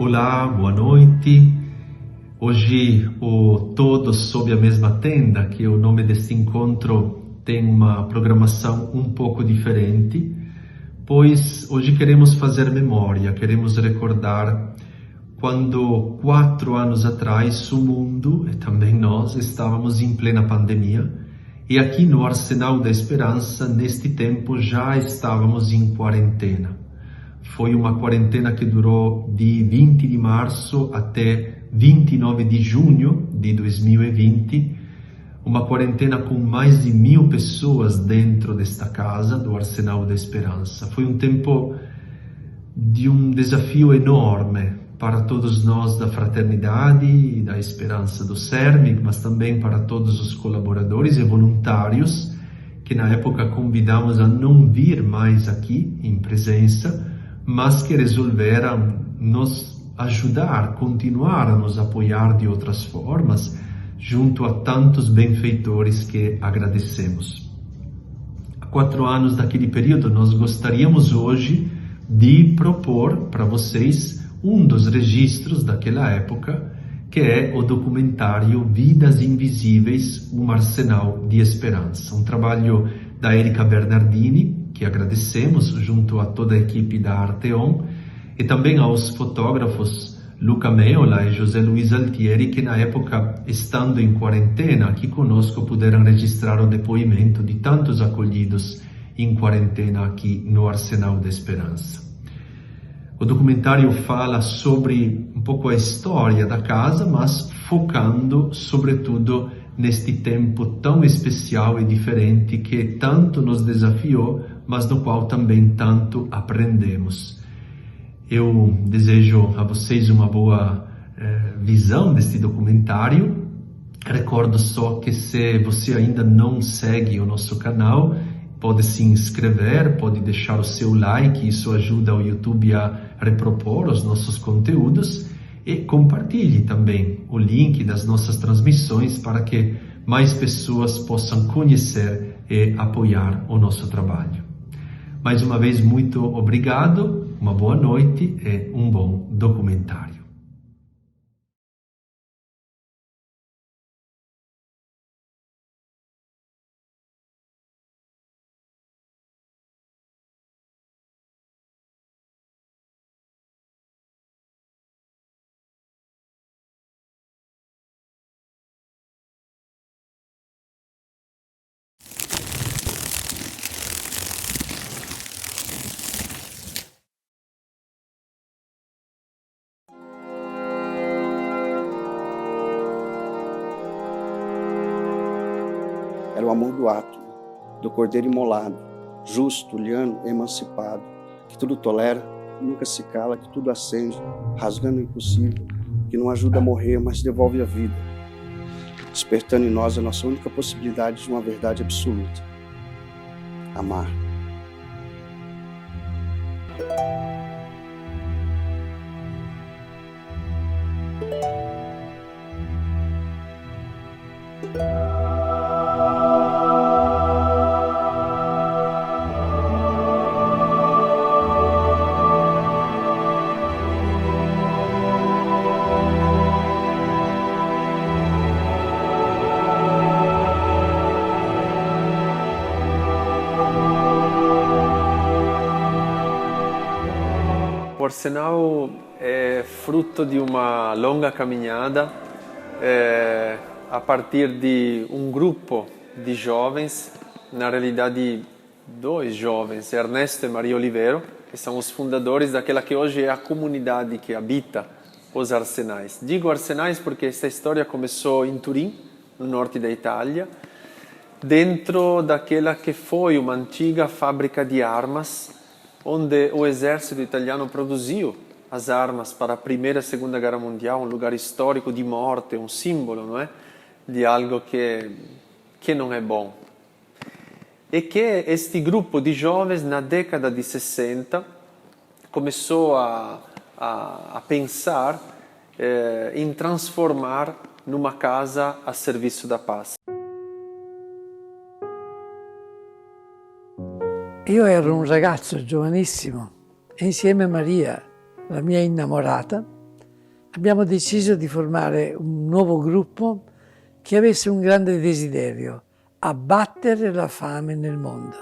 Olá, boa noite. Hoje o Todos Sob a Mesma Tenda, que é o nome deste encontro, tem uma programação um pouco diferente, pois hoje queremos fazer memória, queremos recordar quando 4 anos atrás o mundo, e também nós, estávamos em plena pandemia, e aqui no Arsenal da Esperança, neste tempo, já estávamos em quarentena. Foi uma quarentena que durou de 20 de março até 29 de junho de 2020, uma quarentena com mais de 1000 pessoas dentro desta casa do Arsenal da Esperança. Foi um tempo de um desafio enorme para todos nós da Fraternidade e da Esperança do CERMIC, mas também para todos os colaboradores e voluntários que na época convidamos a não vir mais aqui em presença, mas que resolveram nos ajudar, continuar a nos apoiar de outras formas, junto a tantos benfeitores que agradecemos. Há 4 anos daquele período, nós gostaríamos hoje de propor para vocês um dos registros daquela época, que é o documentário Vidas Invisíveis, um Arsenal de Esperança, um trabalho da Érica Bernardini, que agradecemos junto a toda a equipe da Arteon, e também aos fotógrafos Luca Meola e José Luiz Altieri, que na época, estando em quarentena aqui conosco, puderam registrar o depoimento de tantos acolhidos em quarentena aqui no Arsenal da Esperança. O documentário fala sobre um pouco a história da casa, mas focando sobretudo neste tempo tão especial e diferente que tanto nos desafiou, mas no qual também tanto aprendemos. Eu desejo a vocês uma boa visão deste documentário. Recordo só que se você ainda não segue o nosso canal, pode se inscrever, pode deixar o seu like, isso ajuda o YouTube a repropor os nossos conteúdos, e compartilhe também o link das nossas transmissões para que mais pessoas possam conhecer e apoiar o nosso trabalho. Mais uma vez, muito obrigado, uma boa noite e um bom documentário. Era o amor do átomo, do cordeiro imolado, justo, liano, emancipado, que tudo tolera, nunca se cala, que tudo acende, rasgando o impossível, que não ajuda a morrer, mas devolve a vida, despertando em nós a nossa única possibilidade de uma verdade absoluta: amar. Arsenal é fruto de uma longa caminhada a partir de um grupo de jovens, na realidade dois jovens, Ernesto e Maria Olivero, que são os fundadores daquela que hoje é a comunidade que habita os arsenais. Digo arsenais porque esta história começou em Turim, no norte da Itália, dentro daquela que foi uma antiga fábrica de armas, onde o exército italiano produziu as armas para a Primeira e Segunda Guerra Mundial, um lugar histórico de morte, um símbolo, não é? De algo que não é bom. E que este grupo de jovens, na década de 60, começou a pensar em transformar numa casa a serviço da paz. Io ero un ragazzo giovanissimo e insieme a Maria, la mia innamorata, abbiamo deciso di formare un nuovo gruppo che avesse un grande desiderio: abbattere la fame nel mondo.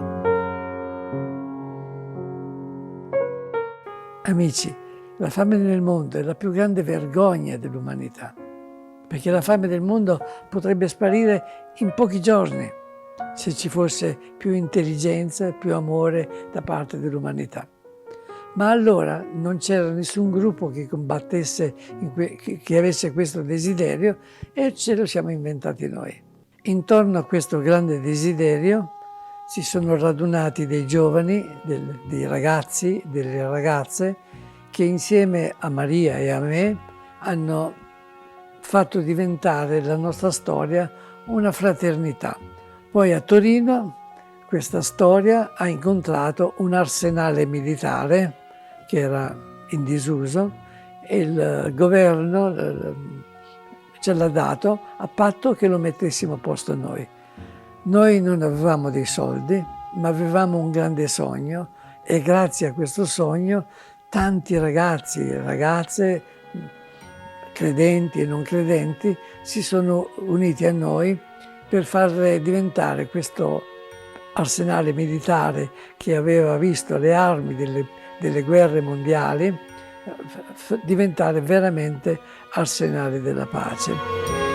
Amici, la fame nel mondo è la più grande vergogna dell'umanità, perché la fame del mondo potrebbe sparire in pochi giorni se ci fosse più intelligenza, più amore da parte dell'umanità. Ma allora non c'era nessun gruppo che combattesse, che avesse questo desiderio, e ce lo siamo inventati noi. Intorno a questo grande desiderio si sono radunati dei giovani, dei ragazzi, delle ragazze, che insieme a Maria e a me hanno fatto diventare la nostra storia una fraternità. Poi a Torino questa storia ha incontrato un arsenale militare che era in disuso e il governo ce l'ha dato a patto che lo mettessimo a posto noi. Noi non avevamo dei soldi, ma avevamo un grande sogno e grazie a questo sogno tanti ragazzi e ragazze, credenti e non credenti, si sono uniti a noi per far diventare questo arsenale militare che aveva visto le armi delle guerre mondiali diventare veramente arsenale della pace.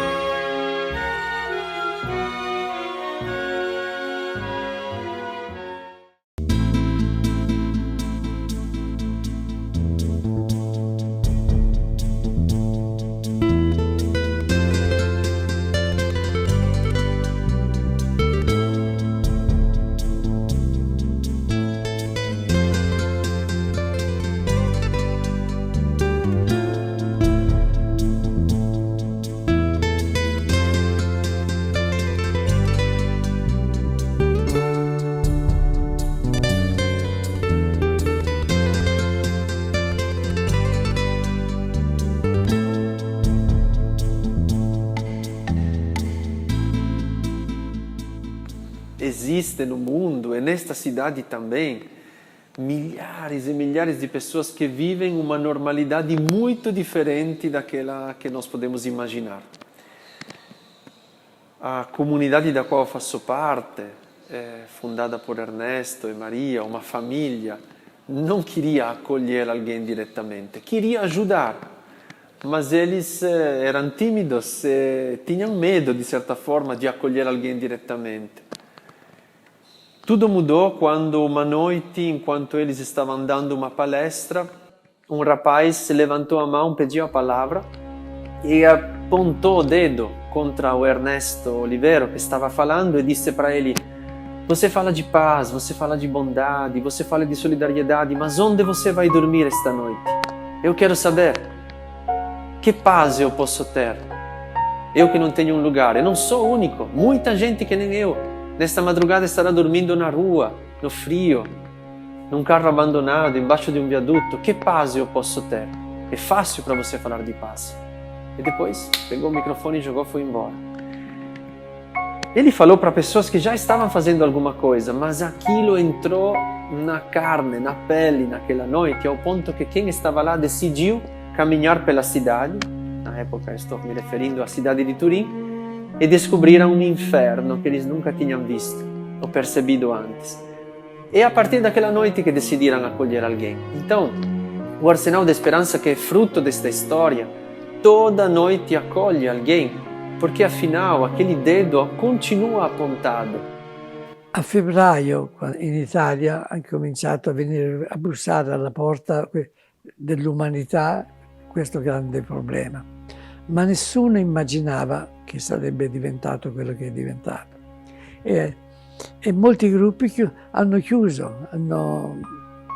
Existe no mundo e nesta cidade também milhares e milhares de pessoas que vivem uma normalidade muito diferente daquela que nós podemos imaginar. A comunidade da qual eu faço parte, fundada por Ernesto e Maria, uma família, não queria acolher alguém diretamente, queria ajudar, mas eles eram tímidos e tinham medo, de certa forma, de acolher alguém diretamente. Tudo mudou quando uma noite, enquanto eles estavam dando uma palestra, um rapaz levantou a mão, pediu a palavra e apontou o dedo contra o Ernesto Olivero, que estava falando, e disse para ele: você fala de paz, você fala de bondade, você fala de solidariedade, mas onde você vai dormir esta noite? Eu quero saber. Que paz eu posso ter? Eu que não tenho um lugar, eu não sou único, muita gente que nem eu. Nesta madrugada estará dormindo na rua, no frio, num carro abandonado, embaixo de um viaduto. Que paz eu posso ter? É fácil para você falar de paz. E depois pegou o microfone e jogou e foi embora. Ele falou para pessoas que já estavam fazendo alguma coisa, mas aquilo entrou na carne, na pele naquela noite, ao ponto que quem estava lá decidiu caminhar pela cidade. Na época estou me referindo à cidade de Turim. E descobriram um inferno que eles nunca tinham visto ou percebido antes. É a partir daquela noite que decidiram acolher alguém. Então, O Arsenal da Esperança, que é fruto desta história, toda noite acolhe alguém, porque afinal aquele dedo continua apontado. A febbraio in Italia ha cominciato a bussare alla porta dell'umanità questo grande problema, ma nessuno immaginava che sarebbe diventato quello che è diventato. E molti gruppi hanno chiuso,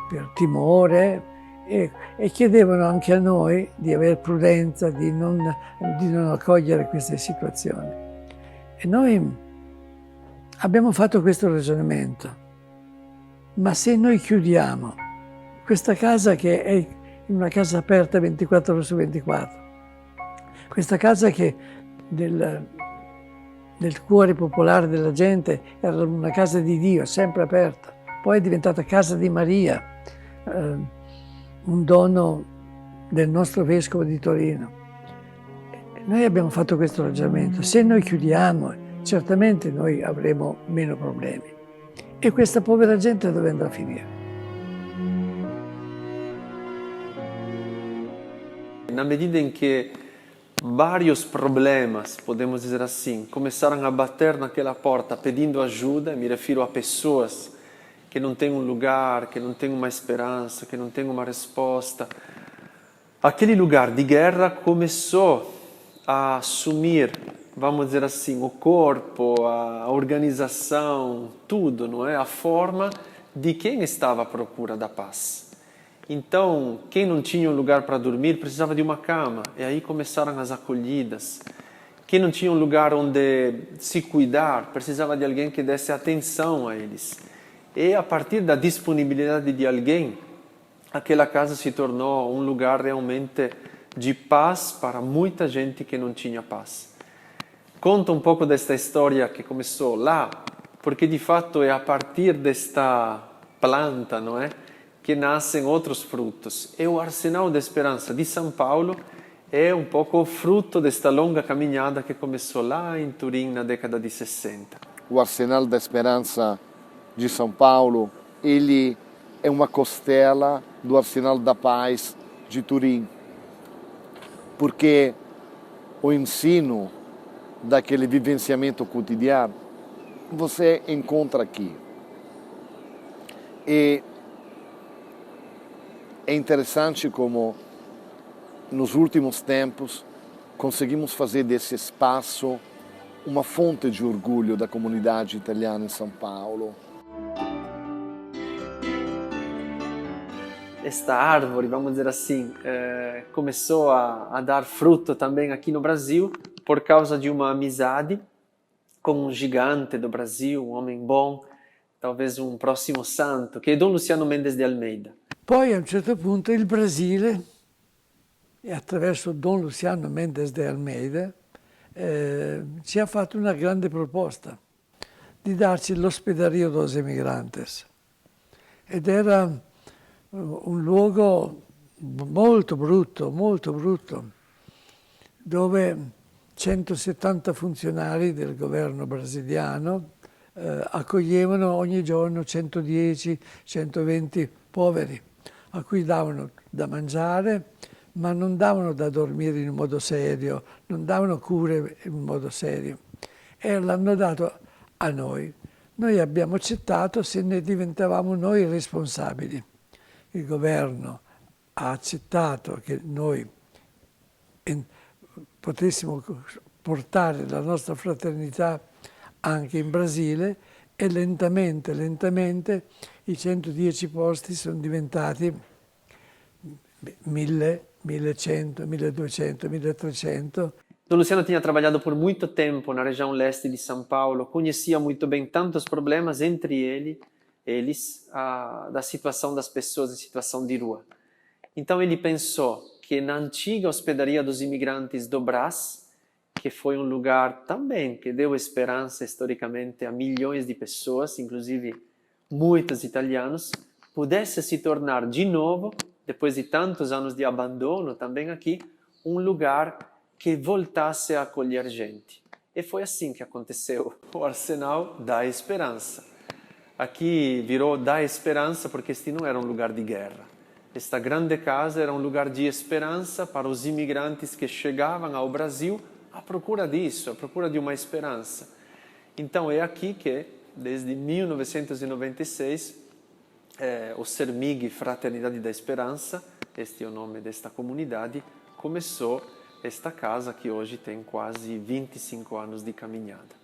per timore, e chiedevano anche a noi di avere prudenza, di non accogliere queste situazioni. E noi abbiamo fatto questo ragionamento: ma se noi chiudiamo questa casa, che è una casa aperta 24 ore su 24, questa casa che del cuore popolare della gente era una casa di Dio, sempre aperta, poi è diventata casa di Maria, un dono del nostro vescovo di Torino. Noi abbiamo fatto questo ragionamento: se noi chiudiamo, certamente noi avremo meno problemi. E questa povera gente dove andrà a finire? Na medida em que vários problemas, podemos dizer assim, começaram a bater naquela porta pedindo ajuda, me refiro a pessoas que não têm um lugar, que não têm uma esperança, que não têm uma resposta, aquele lugar de guerra começou a assumir, vamos dizer assim, o corpo, a organização, tudo, não é? A forma de quem estava à procura da paz. Então, quem não tinha um lugar para dormir precisava de uma cama, e aí começaram as acolhidas. Quem não tinha um lugar onde se cuidar precisava de alguém que desse atenção a eles. E a partir da disponibilidade de alguém, aquela casa se tornou um lugar realmente de paz para muita gente que não tinha paz. Conto um pouco desta história que começou lá, porque de fato é a partir desta planta, não é, que nascem outros frutos. E o Arsenal da Esperança de São Paulo é um pouco fruto desta longa caminhada que começou lá em Turim na década de 60. O Arsenal da Esperança de São Paulo, ele é uma costela do Arsenal da Paz de Turim, porque o ensino daquele vivenciamento cotidiano você encontra aqui. E é interessante como nos últimos tempos conseguimos fazer desse espaço uma fonte de orgulho da comunidade italiana em São Paulo. Esta árvore, vamos dizer assim, começou a dar fruto também aqui no Brasil por causa de uma amizade com um gigante do Brasil, um homem bom, talvez um próximo santo, que é Dom Luciano Mendes de Almeida. Poi a un certo punto il Brasile, e attraverso Don Luciano Mendes de Almeida, ci ha fatto una grande proposta di darci l'Ospedariu dos Emigrantes. Ed era un luogo molto brutto, dove 170 funzionari del governo brasiliano accoglievano ogni giorno 110, 120 poveri, a cui davano da mangiare, ma non davano da dormire in un modo serio, non davano cure in un modo serio. E l'hanno dato a noi. Noi abbiamo accettato se ne diventavamo noi responsabili. Il governo ha accettato che noi potessimo portare la nostra fraternità anche in Brasile, e lentamente i 110 posti sono diventati 1000, 1100, 1200, 1300. Dom Luciano tinha trabalhado por muito tempo na região leste de São Paulo, conhecia muito bem tantos problemas, entre eles da situação das pessoas em situação de rua. Então ele pensou que na antiga hospedaria dos imigrantes do Brás, que foi um lugar também que deu esperança historicamente a milhões de pessoas, inclusive muitos italianos, pudesse se tornar de novo, depois de tantos anos de abandono também aqui, um lugar que voltasse a acolher gente. E foi assim que aconteceu. O Arsenal da Esperança. Aqui virou da Esperança porque este não era um lugar de guerra. Esta grande casa era um lugar de esperança para os imigrantes que chegavam ao Brasil à procura disso, à procura de uma esperança. Então é aqui que, desde 1996, o CERMIG Fraternidade da Esperança, este é o nome desta comunidade, começou esta casa que hoje tem quase 25 anos de caminhada.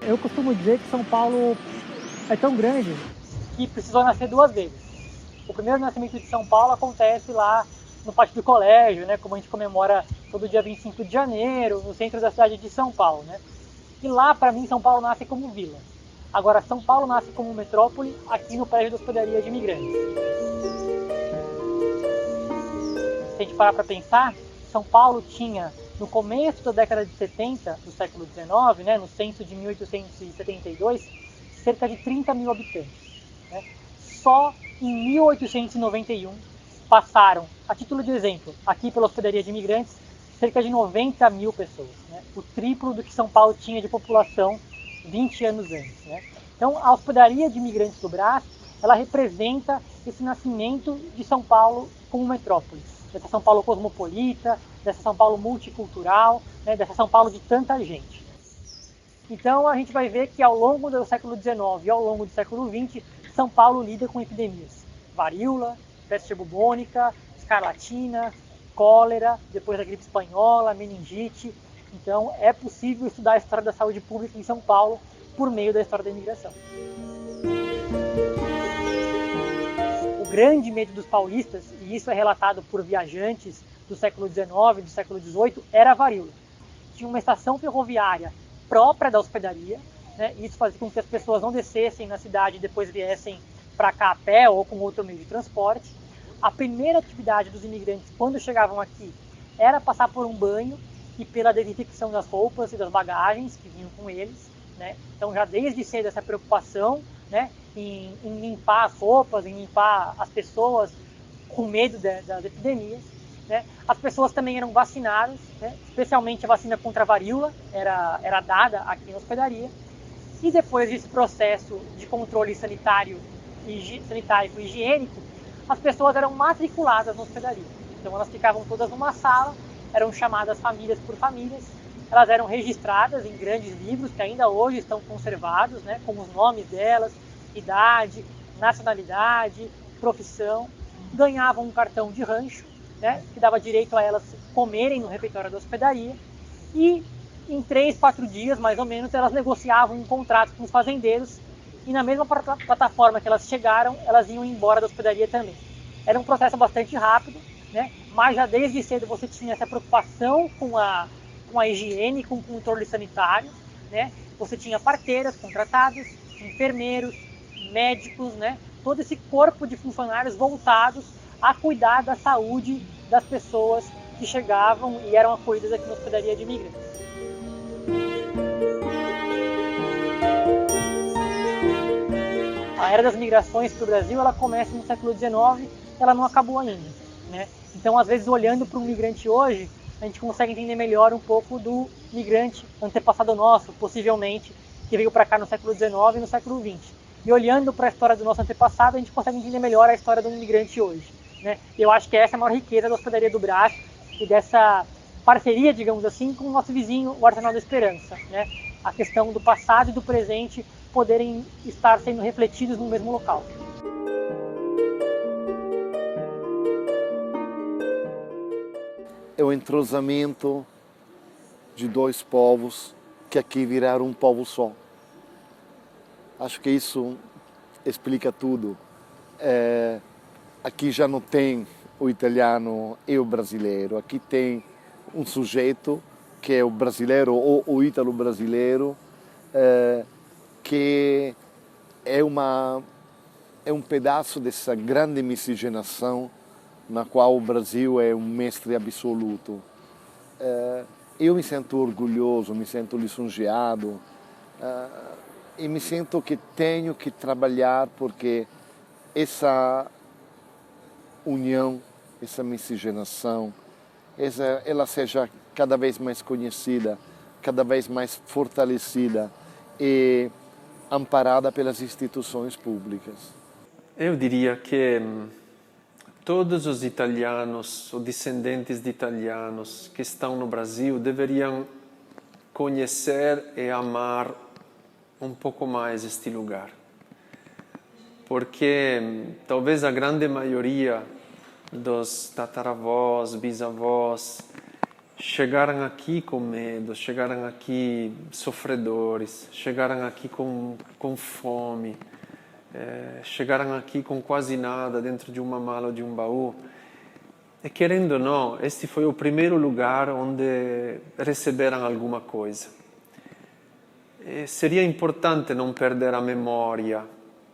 Eu costumo dizer que São Paulo é tão grande que precisou nascer duas vezes. O primeiro nascimento de São Paulo acontece lá no pátio do colégio, né, como a gente comemora todo dia 25 de janeiro, no centro da cidade de São Paulo, né? E lá, para mim, São Paulo nasce como vila. Agora, São Paulo nasce como metrópole aqui no prédio da hospedaria de imigrantes. Se a gente parar para pensar, São Paulo tinha, no começo da década de 70 do século XIX, né, no censo de 1872, cerca de 30 mil habitantes. Né? Só em 1891 passaram, a título de exemplo, aqui pela hospedaria de imigrantes, cerca de 90 mil pessoas. Né? O triplo do que São Paulo tinha de população 20 anos antes. Né? Então, a hospedaria de imigrantes do Brás, ela representa esse nascimento de São Paulo como metrópole. Dessa São Paulo cosmopolita, dessa São Paulo multicultural, né, dessa São Paulo de tanta gente. Então a gente vai ver que ao longo do século XIX e ao longo do século XX, São Paulo lida com epidemias. Varíola, peste bubônica, escarlatina, cólera, depois a gripe espanhola, meningite. Então é possível estudar a história da saúde pública em São Paulo por meio da história da imigração. O grande medo dos paulistas, e isso é relatado por viajantes do século XIX e do século XVIII, era a varíola. Tinha uma estação ferroviária própria da hospedaria, né? Isso fazia com que as pessoas não descessem na cidade e depois viessem para cá a pé ou com outro meio de transporte. A primeira atividade dos imigrantes, quando chegavam aqui, era passar por um banho e pela desinfecção das roupas e das bagagens que vinham com eles. Né? Então, já desde cedo, essa preocupação, né, em limpar as roupas, em limpar as pessoas com medo das epidemias. Né? As pessoas também eram vacinadas, né? Especialmente a vacina contra a varíola era dada aqui na hospedaria. E depois desse processo de controle sanitário e higiênico, as pessoas eram matriculadas na hospedaria. Então elas ficavam todas numa sala, eram chamadas famílias por famílias, elas eram registradas em grandes livros que ainda hoje estão conservados, né, com os nomes delas, idade, nacionalidade, profissão, ganhavam um cartão de rancho, né, que dava direito a elas comerem no refeitório da hospedaria, e em 3, 4 dias, mais ou menos, elas negociavam um contrato com os fazendeiros, e na mesma plataforma que elas chegaram, elas iam embora da hospedaria também. Era um processo bastante rápido, né, mas já desde cedo você tinha essa preocupação com a higiene, com o controle sanitário, né? Você tinha parteiras contratadas, enfermeiros, médicos, né? Todo esse corpo de funcionários voltados a cuidar da saúde das pessoas que chegavam e eram acolhidas aqui na hospedaria de imigrantes. A era das migrações para o Brasil, ela começa no século XIX, ela não acabou ainda, né? Então, às vezes, olhando para um migrante hoje, a gente consegue entender melhor um pouco do migrante antepassado nosso, possivelmente, que veio para cá no século XIX e no século XX. E olhando para a história do nosso antepassado, a gente consegue entender melhor a história do imigrante hoje. Né? Eu acho que essa é a maior riqueza da hospedaria do Brás e dessa parceria, digamos assim, com o nosso vizinho, o Arsenal da Esperança. Né? A questão do passado e do presente poderem estar sendo refletidos no mesmo local. É o entrosamento de dois povos que aqui viraram um povo só. Acho que isso explica tudo. Aqui já não tem o italiano e o brasileiro. Aqui tem um sujeito que é o brasileiro ou o ítalo-brasileiro, que é uma é um pedaço dessa grande miscigenação na qual o Brasil é um mestre absoluto. Eu me sinto orgulhoso, me sinto lisonjeado e me sinto que tenho que trabalhar porque essa união, essa miscigenação, ela seja cada vez mais conhecida, cada vez mais fortalecida e amparada pelas instituições públicas. Eu diria que todos os italianos ou descendentes de italianos que estão no Brasil deveriam conhecer e amar um pouco mais este lugar. Porque talvez a grande maioria dos tataravós, bisavós, chegaram aqui com medo, chegaram aqui sofredores, chegaram aqui com fome, chegaram aqui com quase nada dentro de uma mala ou de um baú. E querendo ou não, este foi o primeiro lugar onde receberam alguma coisa. E seria importante não perder a memória,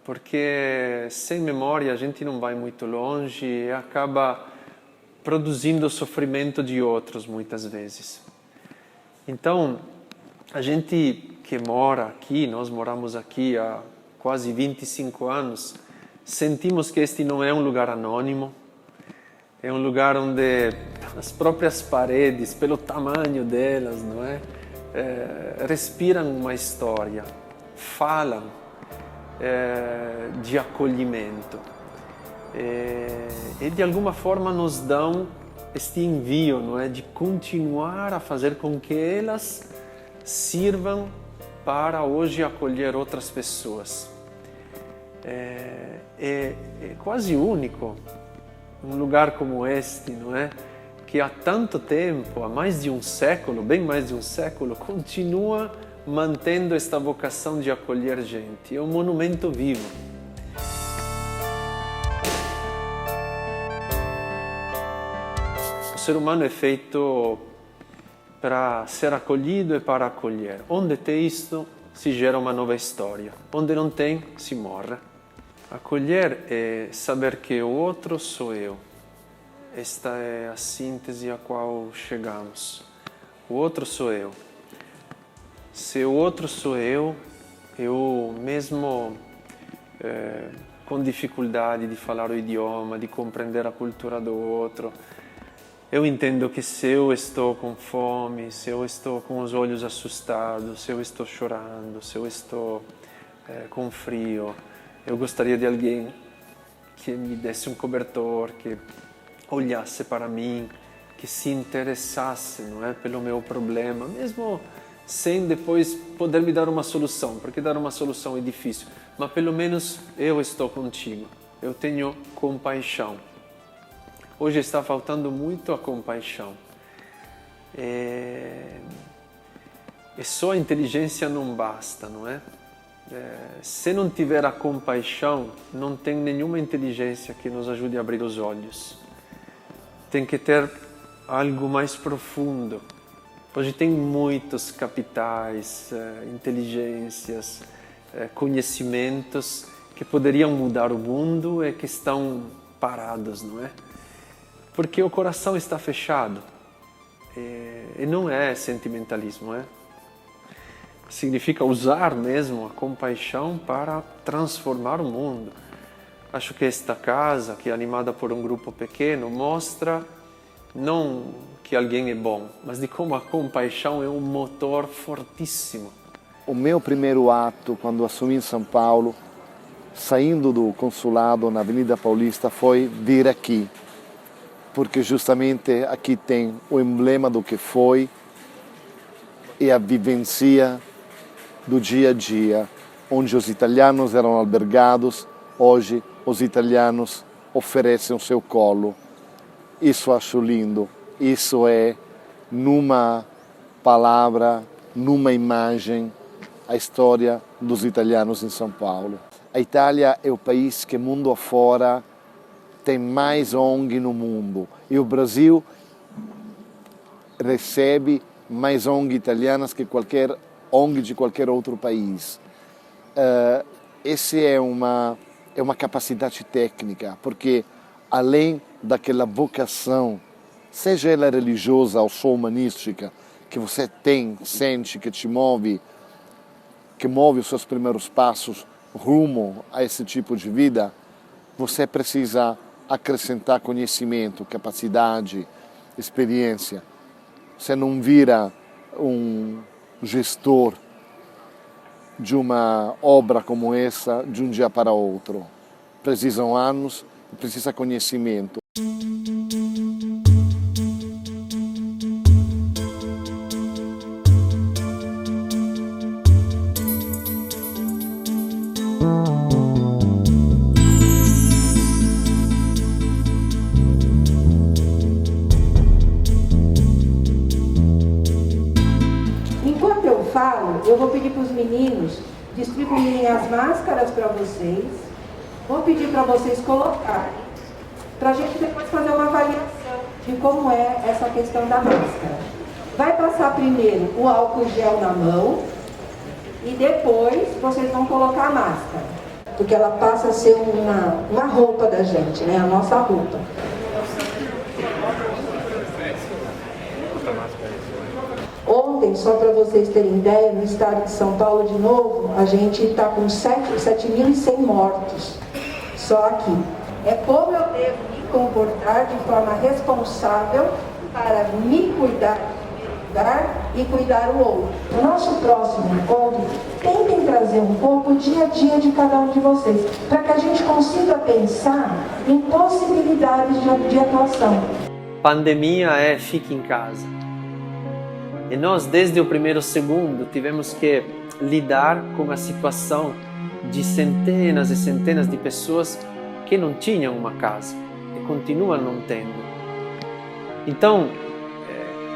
porque sem memória a gente não vai muito longe e acaba produzindo o sofrimento de outros muitas vezes. Então, a gente que mora aqui, nós moramos aqui há quase 25 anos, sentimos que este não é um lugar anônimo, é um lugar onde as próprias paredes, pelo tamanho delas, não é? Respiram uma história, falam de acolhimento e de alguma forma nos dão este envio, não é, de continuar a fazer com que elas sirvam para hoje acolher outras pessoas. É quase único um lugar como este, não é, que há tanto tempo, há mais de um século, bem mais de um século, continua mantendo esta vocação de acolher gente. É um monumento vivo. O ser humano é feito para ser acolhido e para acolher. Onde tem isto, se gera uma nova história. Onde não tem, se morre. Acolher é saber que o outro sou eu. Esta é a síntese a qual chegamos. O outro sou eu. Se o outro sou eu mesmo com dificuldade de falar o idioma, de compreender a cultura do outro, eu entendo que se eu estou com fome, se eu estou com os olhos assustados, se eu estou chorando, se eu estou com frio, eu gostaria de alguém que me desse um cobertor, que olhasse para mim, que se interessasse, não é, pelo meu problema, mesmo sem depois poder me dar uma solução, porque dar uma solução é difícil, mas pelo menos eu estou contigo, eu tenho compaixão. Hoje está faltando muito a compaixão. E só a inteligência não basta, não é? Se não tiver a compaixão, não tem nenhuma inteligência que nos ajude a abrir os olhos. Tem que ter algo mais profundo. Hoje tem muitos capitais, inteligências, conhecimentos que poderiam mudar o mundo e que estão parados, não é? Porque o coração está fechado. E não é sentimentalismo, é? Significa usar mesmo a compaixão para transformar o mundo. Acho que esta casa, que é animada por um grupo pequeno, mostra não que alguém é bom, mas de como a compaixão é um motor fortíssimo. O meu primeiro ato, quando assumi em São Paulo, saindo do consulado na Avenida Paulista, foi vir aqui. Porque justamente aqui tem o emblema do que foi e a vivência do dia a dia, onde os italianos eram albergados, hoje os italianos oferecem o seu colo. Isso acho lindo, isso é, numa palavra, numa imagem, a história dos italianos em São Paulo. A Itália é o país que mundo afora tem mais ONG no mundo e o Brasil recebe mais ONG italianas que qualquer ONG de qualquer outro país. Esse é é uma capacidade técnica, porque além daquela vocação, seja ela religiosa ou só humanística, que você tem, sente, que te move, que move os seus primeiros passos rumo a esse tipo de vida, você precisa acrescentar conhecimento, capacidade, experiência. Você não vira um gestor de uma obra como essa de um dia para outro. Precisam anos, precisa conhecimento. Enquanto eu falo, eu vou pedir para os meninos distribuírem as máscaras para vocês. Vou pedir para vocês colocarem, para a gente depois fazer uma avaliação de como é essa questão da máscara. Vai passar primeiro o álcool gel na mão e depois vocês vão colocar a máscara, porque ela passa a ser uma roupa da gente, né? A nossa roupa. Ontem, só para vocês terem ideia, no estado de São Paulo, de novo, a gente está com 7.100 mortos, só aqui. É como eu devo me comportar de forma responsável para me cuidar em primeiro lugar e cuidar o outro. No nosso próximo encontro, tentem trazer um pouco o dia a dia de cada um de vocês, para que a gente consiga pensar em possibilidades de atuação. Pandemia é fique em casa. E nós, desde o primeiro segundo, tivemos que lidar com a situação de centenas e centenas de pessoas que não tinham uma casa e continuam não tendo. Então,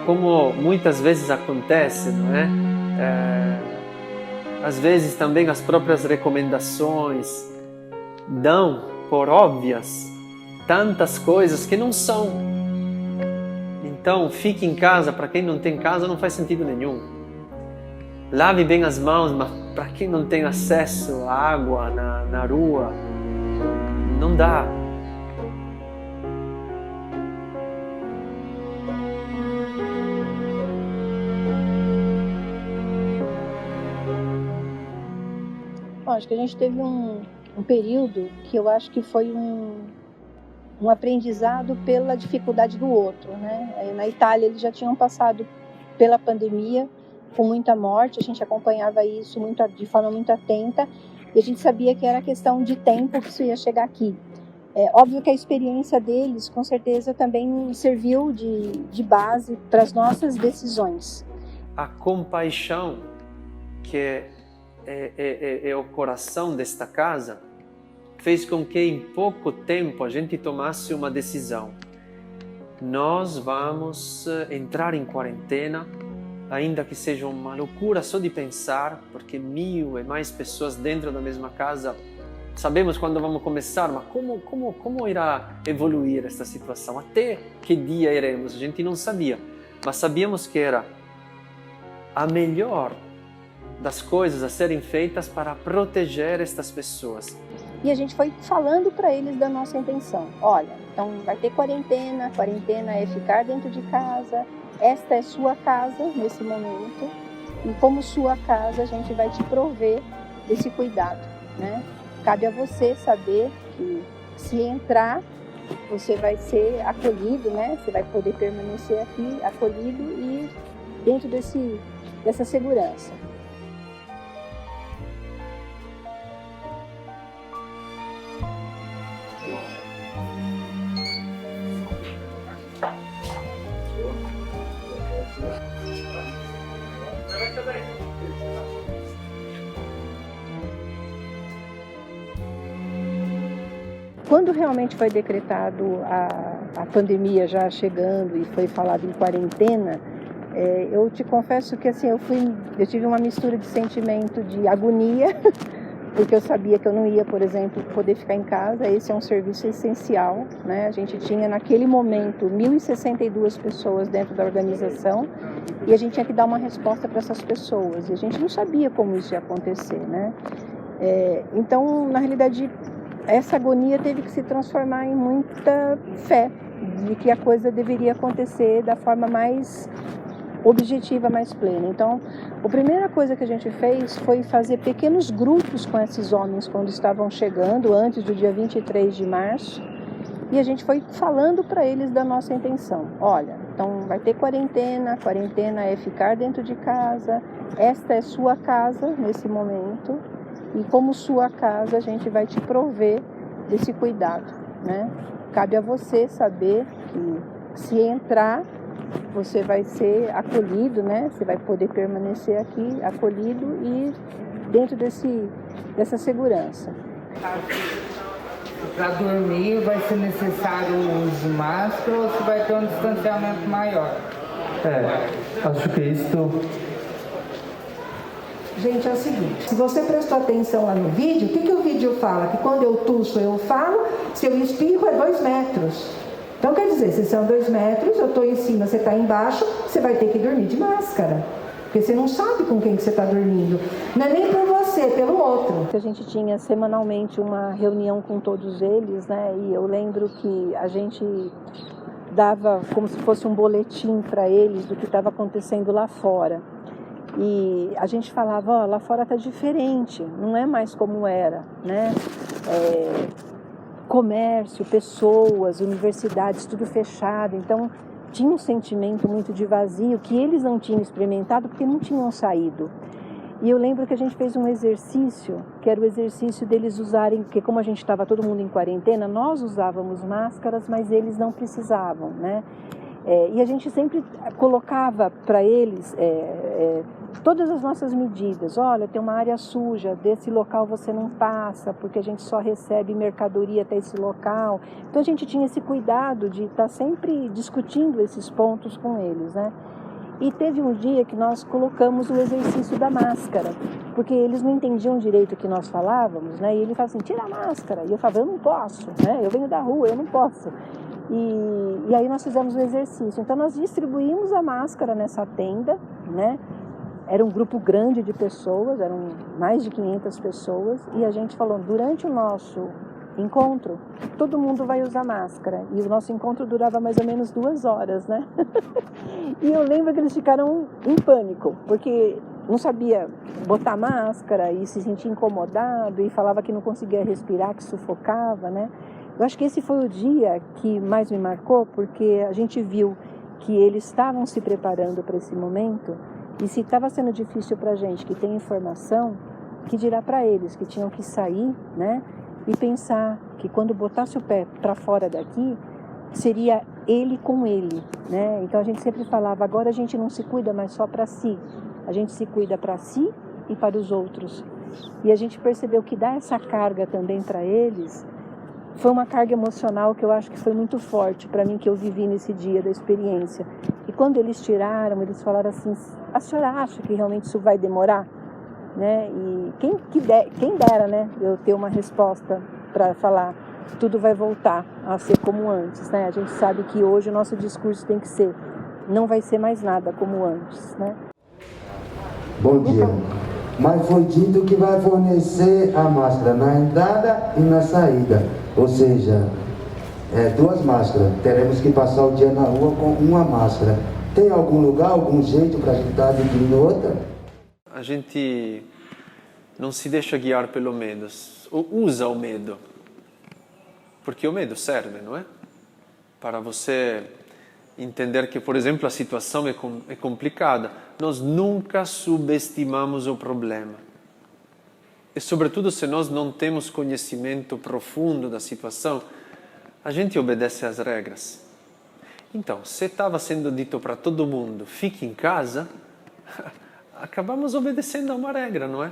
como muitas vezes acontece, não é? Às vezes também as próprias recomendações dão por óbvias tantas coisas que não são. Então, fique em casa, para quem não tem casa não faz sentido nenhum. Lave bem as mãos, mas para quem não tem acesso à água na rua, não dá. Bom, acho que a gente teve um período que eu acho que foi um aprendizado pela dificuldade do outro, né? Na Itália eles já tinham passado pela pandemia com muita morte, a gente acompanhava isso de forma muito atenta e a gente sabia que era questão de tempo que isso ia chegar aqui. É óbvio que a experiência deles com certeza também serviu de base para as nossas decisões. A compaixão que é o coração desta casa fez com que em pouco tempo a gente tomasse uma decisão. Nós vamos entrar em quarentena, ainda que seja uma loucura só de pensar, porque 1.000 e mais pessoas dentro da mesma casa, sabemos quando vamos começar, mas como irá evoluir esta situação? Até que dia iremos? A gente não sabia, mas sabíamos que era a melhor das coisas a serem feitas para proteger estas pessoas. E a gente foi falando para eles da nossa intenção. Olha, então vai ter quarentena é ficar dentro de casa, esta é sua casa nesse momento, e como sua casa a gente vai te prover desse cuidado, né? Cabe a você saber que se entrar, você vai ser acolhido, né? Você vai poder permanecer aqui acolhido e dentro dessa segurança. Quando realmente foi decretado a pandemia já chegando e foi falado em quarentena, eu te confesso que assim, eu tive uma mistura de sentimento de agonia, porque eu sabia que eu não ia, por exemplo, poder ficar em casa. Esse é um serviço essencial, né? A gente tinha naquele momento 1.062 pessoas dentro da organização e a gente tinha que dar uma resposta para essas pessoas e a gente não sabia como isso ia acontecer, né? Então, na realidade, essa agonia teve que se transformar em muita fé de que a coisa deveria acontecer da forma mais objetiva, mais plena. Então, a primeira coisa que a gente fez foi fazer pequenos grupos com esses homens quando estavam chegando, antes do dia 23 de março, e a gente foi falando para eles da nossa intenção. Olha, então vai ter quarentena é ficar dentro de casa, esta é sua casa nesse momento, e como sua casa a gente vai te prover desse cuidado, né? Cabe a você saber que se entrar, você vai ser acolhido, né? Você vai poder permanecer aqui acolhido e dentro dessa segurança. Para dormir vai ser necessário o uso de máscara ou se vai ter um distanciamento maior? Acho que isto... Gente, é o seguinte, se você prestou atenção lá no vídeo, o que o vídeo fala? Que quando eu tuço eu falo, se eu espirro é 2 metros. Então quer dizer, se são 2 metros, eu estou em cima, você está embaixo, você vai ter que dormir de máscara. Porque você não sabe com quem que você está dormindo. Não é nem por você, pelo outro. A gente tinha semanalmente uma reunião com todos eles, né? E eu lembro que a gente dava como se fosse um boletim para eles do que estava acontecendo lá fora. E a gente falava, ó, lá fora está diferente, não é mais como era, né? Comércio, pessoas, universidades, tudo fechado. Então, tinha um sentimento muito de vazio que eles não tinham experimentado porque não tinham saído. E eu lembro que a gente fez um exercício, que era o exercício deles usarem, porque como a gente estava todo mundo em quarentena, nós usávamos máscaras, mas eles não precisavam, né? E a gente sempre colocava para eles todas as nossas medidas. Olha, tem uma área suja, desse local você não passa, porque a gente só recebe mercadoria até esse local. Então a gente tinha esse cuidado de estar sempre discutindo esses pontos com eles, né? E teve um dia que nós colocamos o exercício da máscara, porque eles não entendiam direito o que nós falávamos, né? E ele falava assim, tira a máscara. E eu falava, eu não posso, né? Eu venho da rua, eu não posso. E aí nós fizemos o exercício. Então nós distribuímos a máscara nessa tenda, né? Era um grupo grande de pessoas, eram mais de 500 pessoas, e a gente falou, durante o nosso encontro, todo mundo vai usar máscara. E o nosso encontro durava mais ou menos 2 horas, né? E eu lembro que eles ficaram em pânico, porque não sabia botar máscara e se sentia incomodado e falava que não conseguia respirar, que sufocava, né? Eu acho que esse foi o dia que mais me marcou, porque a gente viu que eles estavam se preparando para esse momento, e se estava sendo difícil para a gente que tem informação, que dirá para eles que tinham que sair, né? E pensar que quando botasse o pé para fora daqui, seria ele com ele, né? Então a gente sempre falava, agora a gente não se cuida mais só para si, a gente se cuida para si e para os outros. E a gente percebeu que dar essa carga também para eles foi uma carga emocional que eu acho que foi muito forte para mim, que eu vivi nesse dia da experiência. E quando eles tiraram, eles falaram assim, a senhora acha que realmente isso vai demorar? Né? E quem dera, né, eu ter uma resposta para falar, tudo vai voltar a ser como antes, né? A gente sabe que hoje o nosso discurso tem que ser, não vai ser mais nada como antes, né? Bom dia. Mas foi dito que vai fornecer a máscara na entrada e na saída, ou seja, 2 máscaras. Teremos que passar o dia na rua com uma máscara. Tem algum lugar, algum jeito para a gente estar adquirindo outra? A gente não se deixa guiar pelo medo, usa o medo, porque o medo serve, não é? Para você entender que, por exemplo, a situação é complicada. Nós nunca subestimamos o problema. E, sobretudo, se nós não temos conhecimento profundo da situação, a gente obedece às regras. Então, se estava sendo dito para todo mundo, fique em casa, acabamos obedecendo a uma regra, não é?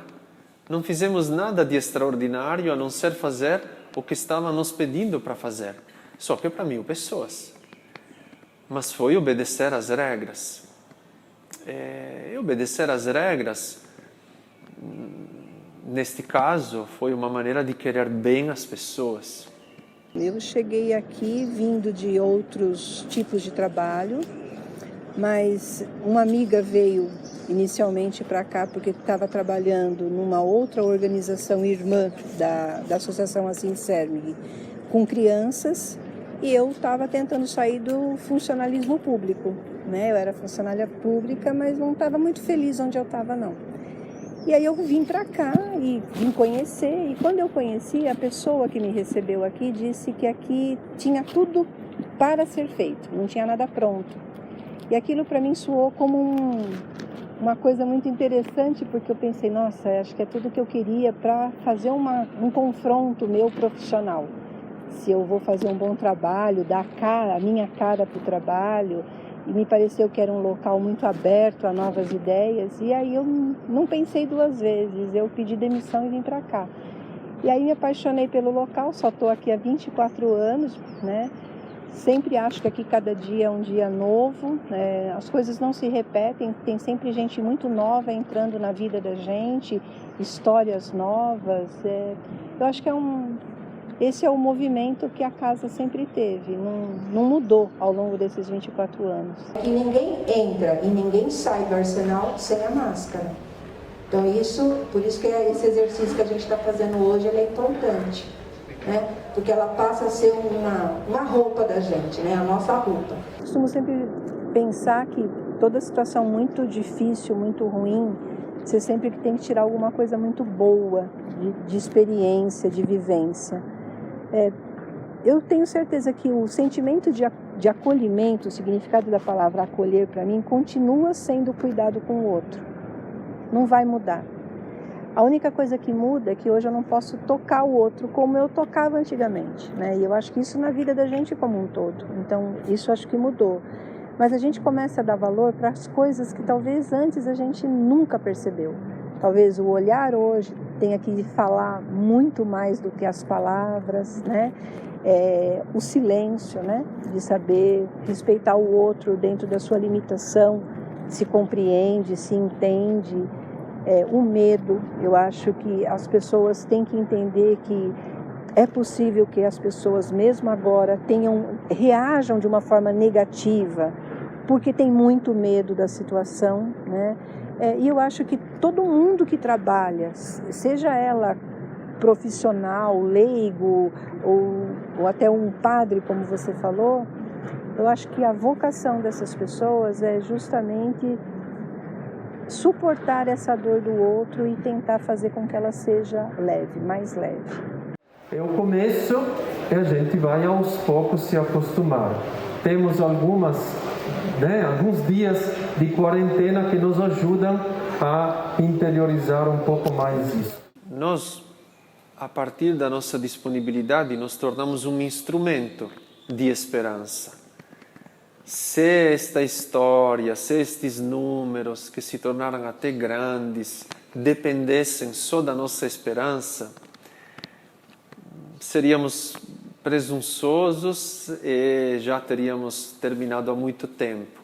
Não fizemos nada de extraordinário a não ser fazer o que estavam nos pedindo para fazer. Só que para 1000 pessoas. Mas foi obedecer às regras. E obedecer às regras, neste caso, foi uma maneira de querer bem as pessoas. Eu cheguei aqui vindo de outros tipos de trabalho, mas uma amiga veio inicialmente para cá porque estava trabalhando numa outra organização irmã da Associação Assim Sermig, com crianças, e eu estava tentando sair do funcionalismo público, né? Eu era funcionária pública, mas não estava muito feliz onde eu estava, não. E aí eu vim para cá e vim conhecer, e quando eu conheci, a pessoa que me recebeu aqui disse que aqui tinha tudo para ser feito, não tinha nada pronto. E aquilo para mim soou como uma coisa muito interessante, porque eu pensei, nossa, acho que é tudo que eu queria para fazer um confronto meu profissional. Se eu vou fazer um bom trabalho, dar a minha cara para o trabalho, e me pareceu que era um local muito aberto a novas ideias, e aí eu não pensei duas vezes, eu pedi demissão e vim para cá. E aí me apaixonei pelo local, só estou aqui há 24 anos, né? Sempre acho que aqui cada dia é um dia novo, as coisas não se repetem, tem sempre gente muito nova entrando na vida da gente, histórias novas. Eu acho que esse é o movimento que a casa sempre teve, não mudou ao longo desses 24 anos. E ninguém entra e ninguém sai do Arsenal sem a máscara. Então por isso que esse exercício que a gente está fazendo hoje ele é importante, né? Porque ela passa a ser uma roupa da gente, né? A nossa roupa. Costumo sempre pensar que toda situação muito difícil, muito ruim, você sempre tem que tirar alguma coisa muito boa de experiência, de vivência. Eu tenho certeza que o sentimento de acolhimento, o significado da palavra acolher para mim, continua sendo cuidado com o outro. Não vai mudar. A única coisa que muda é que hoje eu não posso tocar o outro como eu tocava antigamente, né? E eu acho que isso na vida da gente como um todo. Então, isso acho que mudou. Mas a gente começa a dar valor para as coisas que talvez antes a gente nunca percebeu. Talvez o olhar hoje tenha que falar muito mais do que as palavras, né? O silêncio, né? De saber respeitar o outro dentro da sua limitação, se compreende, se entende. O medo, eu acho que as pessoas têm que entender que é possível que as pessoas, mesmo agora, reajam de uma forma negativa, porque tem muito medo da situação, né? E eu acho que todo mundo que trabalha, seja ela profissional, leigo, ou até um padre, como você falou, eu acho que a vocação dessas pessoas é justamente suportar essa dor do outro e tentar fazer com que ela seja leve, mais leve. É o começo e a gente vai aos poucos se acostumar. Temos alguns dias de quarentena que nos ajudam a interiorizar um pouco mais isso. Nós, a partir da nossa disponibilidade, nos tornamos um instrumento de esperança. Se esta história, se estes números que se tornaram até grandes dependessem só da nossa esperança, seríamos presunçosos e já teríamos terminado há muito tempo.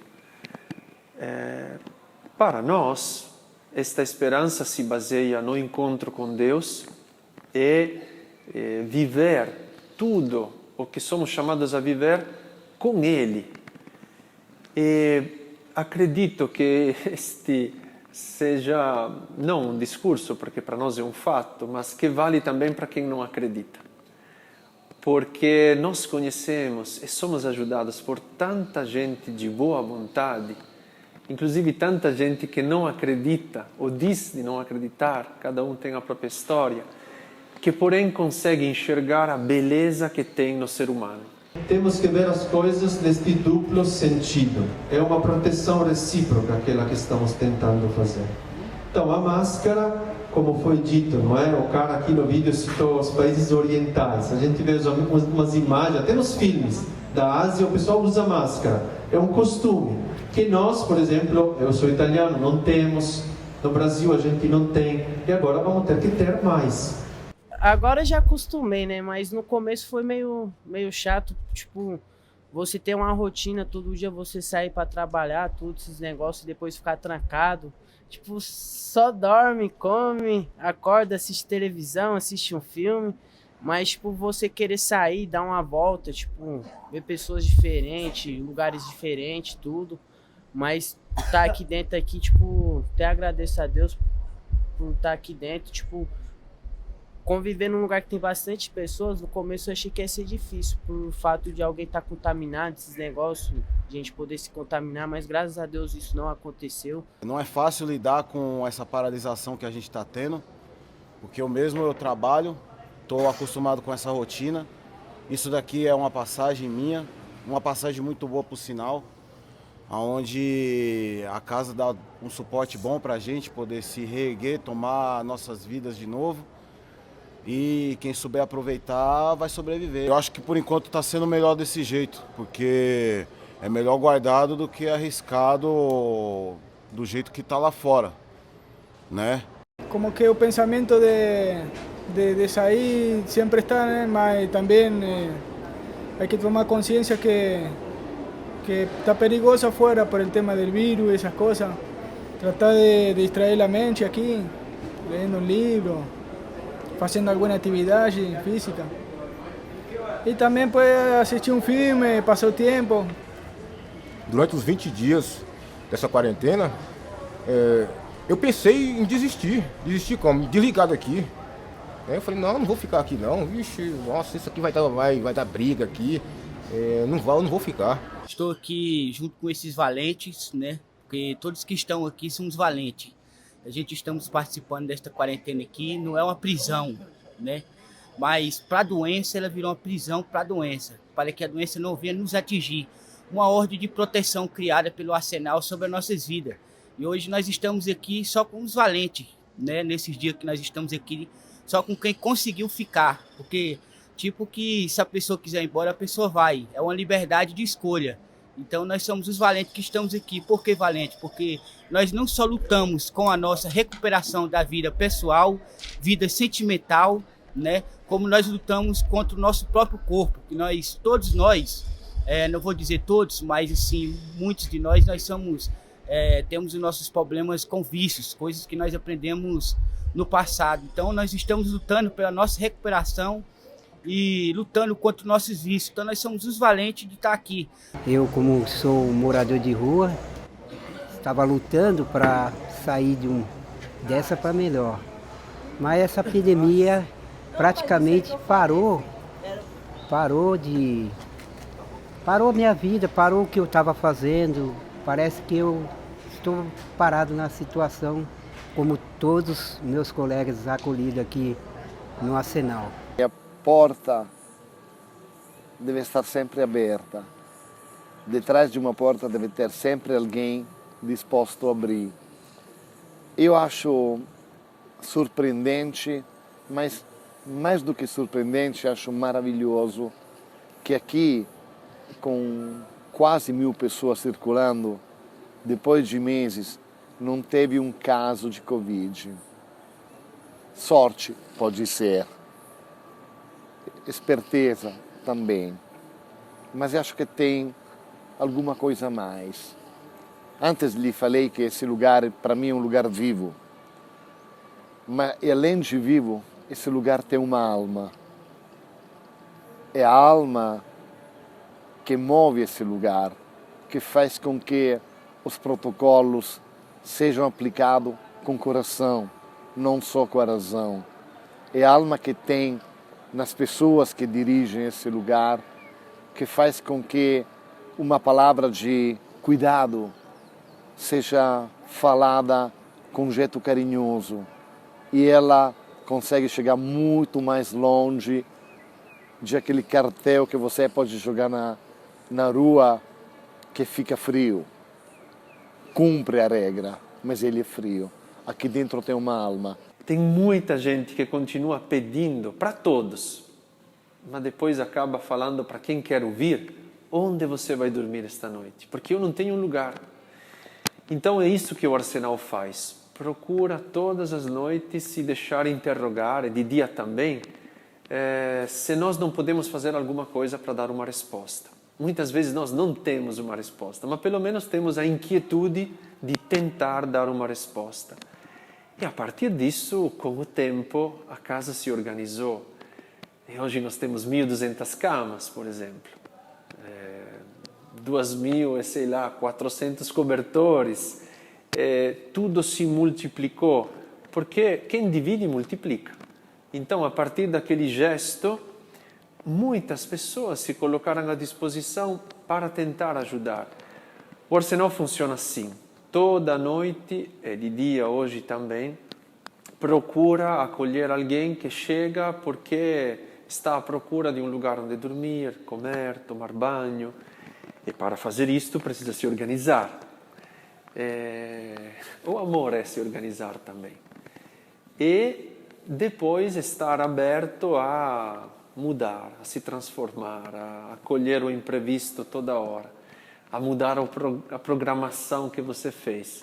Para nós, esta esperança se baseia no encontro com Deus e viver tudo o que somos chamados a viver com Ele. E acredito que este seja não um discurso, porque para nós é um fato, mas que vale também para quem não acredita. Porque nós conhecemos e somos ajudados por tanta gente de boa vontade, inclusive tanta gente que não acredita ou diz de não acreditar, cada um tem a própria história, que porém consegue enxergar a beleza que tem no ser humano. Temos que ver as coisas neste duplo sentido. É uma proteção recíproca aquela que estamos tentando fazer. Então, a máscara, como foi dito, não é? O cara aqui no vídeo citou os países orientais. A gente vê umas imagens, até nos filmes da Ásia, o pessoal usa máscara. É um costume que nós, por exemplo, eu sou italiano, não temos. No Brasil a gente não tem. E agora vamos ter que ter mais. Agora já acostumei, né? Mas no começo foi meio chato. Tipo, você ter uma rotina, todo dia você sair pra trabalhar, tudo esses negócios, e depois ficar trancado. Tipo, só dorme, come, acorda, assiste televisão, assiste um filme. Mas, tipo, você querer sair, dar uma volta, tipo, ver pessoas diferentes, lugares diferentes, tudo. Mas estar aqui dentro aqui, tipo, até agradeço a Deus por estar aqui dentro, tipo, conviver num lugar que tem bastante pessoas. No começo eu achei que ia ser difícil, por fato de alguém estar contaminado, esses negócios, de a gente poder se contaminar, mas graças a Deus isso não aconteceu. Não é fácil lidar com essa paralisação que a gente está tendo, porque eu trabalho, estou acostumado com essa rotina. Isso daqui é uma passagem minha, uma passagem muito boa por sinal, onde a casa dá um suporte bom para a gente poder se reerguer, tomar nossas vidas de novo. E quem souber aproveitar vai sobreviver. Eu acho que por enquanto está sendo melhor desse jeito, porque é melhor guardado do que arriscado do jeito que está lá fora, né? Como que o pensamento de sair sempre está, né? Mas também hay que tomar consciência que está perigoso afuera por el tema del virus, esas cosas. Tratar de distraer la mente aquí, leyendo un libro, fazendo alguma atividade física. E também pode assistir um filme, passar o tempo. Durante os 20 dias dessa quarentena, eu pensei em desistir. Desistir como? Desligado aqui. Eu falei, não vou ficar aqui não. Vixe, nossa, isso aqui vai dar briga aqui. Não vou ficar. Estou aqui junto com esses valentes, né? Porque todos que estão aqui são os valentes. A gente estamos participando desta quarentena aqui, não é uma prisão, né? Mas para a doença, ela virou uma prisão para a doença, para que a doença não venha nos atingir. Uma ordem de proteção criada pelo Arsenal sobre as nossas vidas. E hoje nós estamos aqui só com os valentes, né? Nesses dias que nós estamos aqui, só com quem conseguiu ficar. Porque, tipo que se a pessoa quiser ir embora, a pessoa vai. É uma liberdade de escolha. Então nós somos os valentes que estamos aqui. Por que valentes? Porque nós não só lutamos com a nossa recuperação da vida pessoal, vida sentimental, né? Como nós lutamos contra o nosso próprio corpo. Que todos nós, não vou dizer todos, mas assim, muitos de nós somos, temos os nossos problemas com vícios, coisas que nós aprendemos no passado. Então nós estamos lutando pela nossa recuperação e lutando contra os nossos vícios. Então nós somos os valentes de estar aqui. Eu, como sou morador de rua, estava lutando para sair dessa para melhor. Mas essa epidemia praticamente parou minha vida, parou o que eu estava fazendo. Parece que eu estou parado na situação como todos meus colegas acolhidos aqui no Arsenal. A porta deve estar sempre aberta. Detrás de uma porta deve ter sempre alguém disposto a abrir. Eu acho surpreendente, mas mais do que surpreendente, acho maravilhoso que aqui, com quase 1000 pessoas circulando, depois de meses, não teve um caso de Covid. Sorte pode ser, esperteza também, mas acho que tem alguma coisa a mais. Antes lhe falei que esse lugar, para mim, é um lugar vivo, mas além de vivo, esse lugar tem uma alma. É a alma que move esse lugar, que faz com que os protocolos sejam aplicados com coração, não só com a razão. É a alma que tem nas pessoas que dirigem esse lugar, que faz com que uma palavra de cuidado seja falada com um jeito carinhoso e ela consegue chegar muito mais longe de aquele cartel que você pode jogar na rua que fica frio. Cumpre a regra, mas ele é frio. Aqui dentro tem uma alma. Tem muita gente que continua pedindo para todos, mas depois acaba falando para quem quer ouvir, onde você vai dormir esta noite? Porque eu não tenho um lugar. Então é isso que o Arsenal faz. Procura todas as noites se deixar interrogar, e de dia também, se nós não podemos fazer alguma coisa para dar uma resposta. Muitas vezes nós não temos uma resposta, mas pelo menos temos a inquietude de tentar dar uma resposta. E a partir disso, com o tempo, a casa se organizou. E hoje nós temos 1.200 camas, por exemplo. 2.000 e sei lá, 400 cobertores, tudo se multiplicou, porque quem divide multiplica. Então, a partir daquele gesto, muitas pessoas se colocaram à disposição para tentar ajudar. O Arsenal funciona assim, toda noite, e de dia hoje também, procura acolher alguém que chega porque está à procura de um lugar onde dormir, comer, tomar banho. E para fazer isto precisa se organizar. O amor é se organizar também. E depois estar aberto a mudar, a se transformar, a acolher o imprevisto toda hora, a mudar a programação que você fez.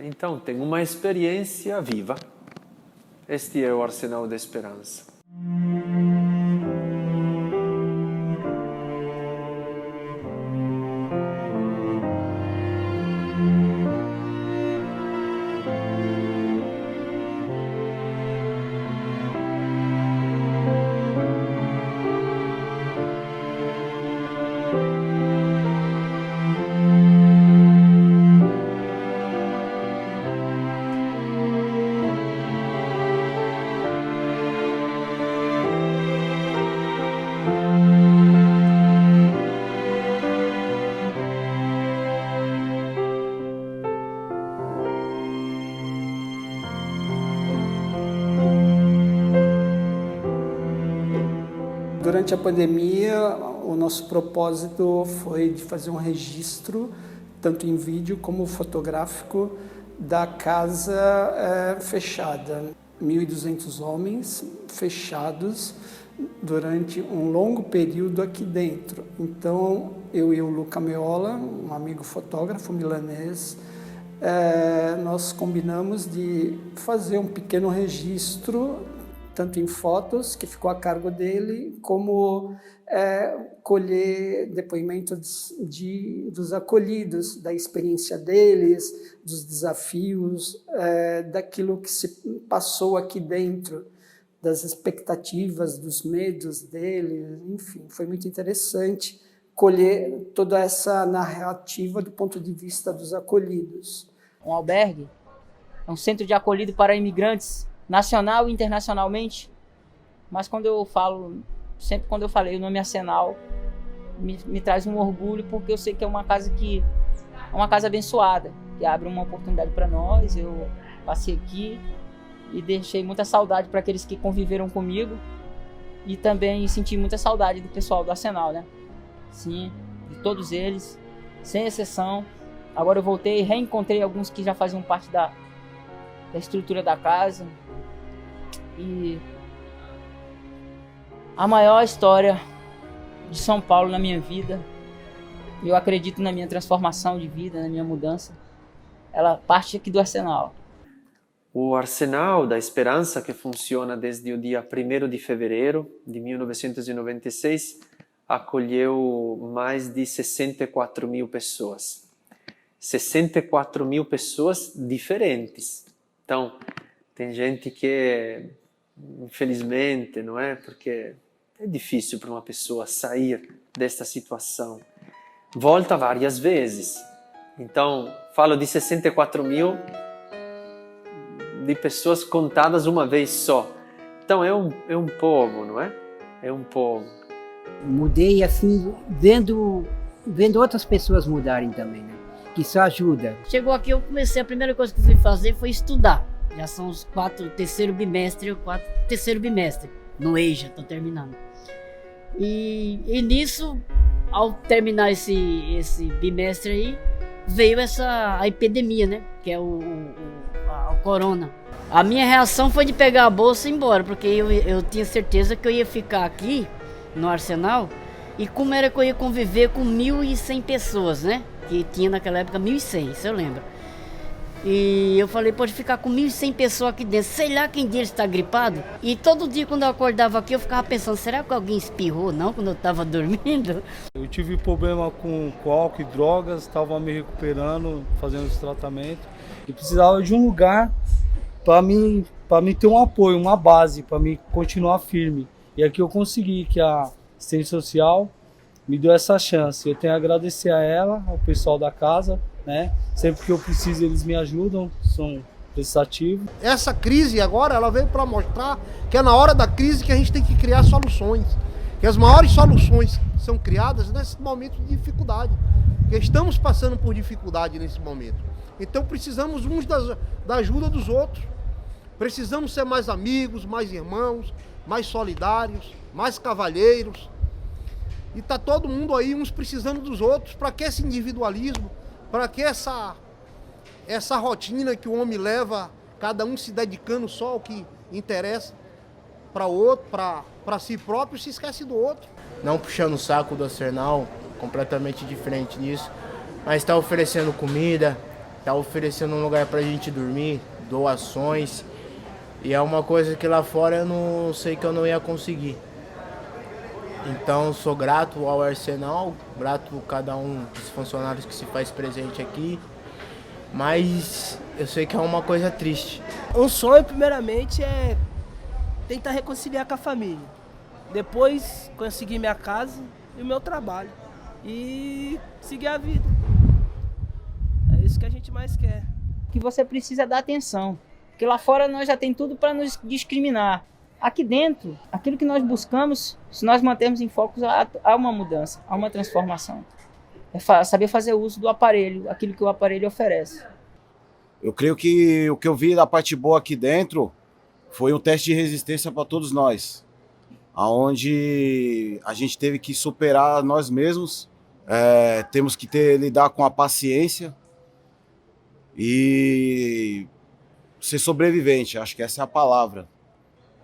Então, tem uma experiência viva. Este é o Arsenal da Esperança. Durante a pandemia, o nosso propósito foi de fazer um registro, tanto em vídeo como fotográfico, da casa fechada. 1.200 homens fechados durante um longo período aqui dentro. Então, eu e o Luca Meola, um amigo fotógrafo milanês, nós combinamos de fazer um pequeno registro, tanto em fotos, que ficou a cargo dele, como colher depoimentos dos acolhidos, da experiência deles, dos desafios, daquilo que se passou aqui dentro, das expectativas, dos medos deles, enfim, foi muito interessante colher toda essa narrativa do ponto de vista dos acolhidos. Um albergue é um centro de acolhido para imigrantes, nacional e internacionalmente, mas sempre quando eu falei o nome Arsenal, me traz um orgulho, porque eu sei que é uma casa abençoada, que abre uma oportunidade para nós. Eu passei aqui e deixei muita saudade para aqueles que conviveram comigo, e também senti muita saudade do pessoal do Arsenal, né? Sim, de todos eles, sem exceção. Agora eu voltei e reencontrei alguns que já faziam parte da estrutura da casa. E a maior história de São Paulo na minha vida, eu acredito na minha transformação de vida, na minha mudança, ela parte aqui do Arsenal. O Arsenal da Esperança, que funciona desde o dia 1º de fevereiro de 1996, acolheu mais de 64.000 pessoas. 64.000 pessoas diferentes. Então, tem gente que, infelizmente, não é? Porque é difícil para uma pessoa sair desta situação. Volta várias vezes. Então, falo de 64.000 de pessoas contadas uma vez só. Então, é um povo, não é? É um povo. Mudei assim, vendo outras pessoas mudarem também, né? Que isso ajuda. Chegou aqui, a primeira coisa que eu fui fazer foi estudar. Já são os terceiro bimestre no EJA, estou terminando. E nisso, ao terminar esse bimestre aí, veio a epidemia, né? Que é o corona. A minha reação foi de pegar a bolsa e ir embora, porque eu tinha certeza que eu ia ficar aqui no Arsenal, e como era que eu ia conviver com 1.100 pessoas, né? Que tinha naquela época 1.100, isso eu lembro. E eu falei, pode ficar com 1.100 pessoas aqui dentro, sei lá quem deles está gripado. E todo dia quando eu acordava aqui, eu ficava pensando, será que alguém espirrou não quando eu estava dormindo? Eu tive problema com álcool e drogas, estava me recuperando, fazendo esse tratamento. E precisava de um lugar para mim ter um apoio, uma base, para mim continuar firme. E aqui eu consegui, que a assistência social me deu essa chance. Eu tenho a agradecer a ela, ao pessoal da casa, né? Sempre que eu preciso eles me ajudam, são prestativos. Essa crise agora, ela veio para mostrar que é na hora da crise que a gente tem que criar soluções. Que as maiores soluções são criadas nesse momento de dificuldade. Porque estamos passando por dificuldade nesse momento. Então precisamos uns da ajuda dos outros. Precisamos ser mais amigos, mais irmãos, mais solidários, mais cavalheiros. E tá todo mundo aí, uns precisando dos outros, para que esse individualismo, para que essa rotina que o homem leva, cada um se dedicando só ao que interessa para o outro, para si próprio, se esquece do outro. Não puxando o saco do Arsenal, completamente diferente disso, mas está oferecendo comida, está oferecendo um lugar para a gente dormir, doações, e é uma coisa que lá fora eu não sei que eu não ia conseguir. Então sou grato ao Arsenal, grato a cada um dos funcionários que se faz presente aqui, mas eu sei que é uma coisa triste. Um sonho, primeiramente, é tentar reconciliar com a família. Depois conseguir minha casa e o meu trabalho. E seguir a vida. É isso que a gente mais quer. Que você precisa dar atenção. Porque lá fora nós já tem tudo para nos discriminar. Aqui dentro, aquilo que nós buscamos, se nós mantermos em foco, há uma mudança, há uma transformação. É saber fazer uso do aparelho, aquilo que o aparelho oferece. Eu creio que o que eu vi da parte boa aqui dentro foi um teste de resistência para todos nós, aonde a gente teve que superar nós mesmos, temos que lidar com a paciência e ser sobrevivente, acho que essa é a palavra.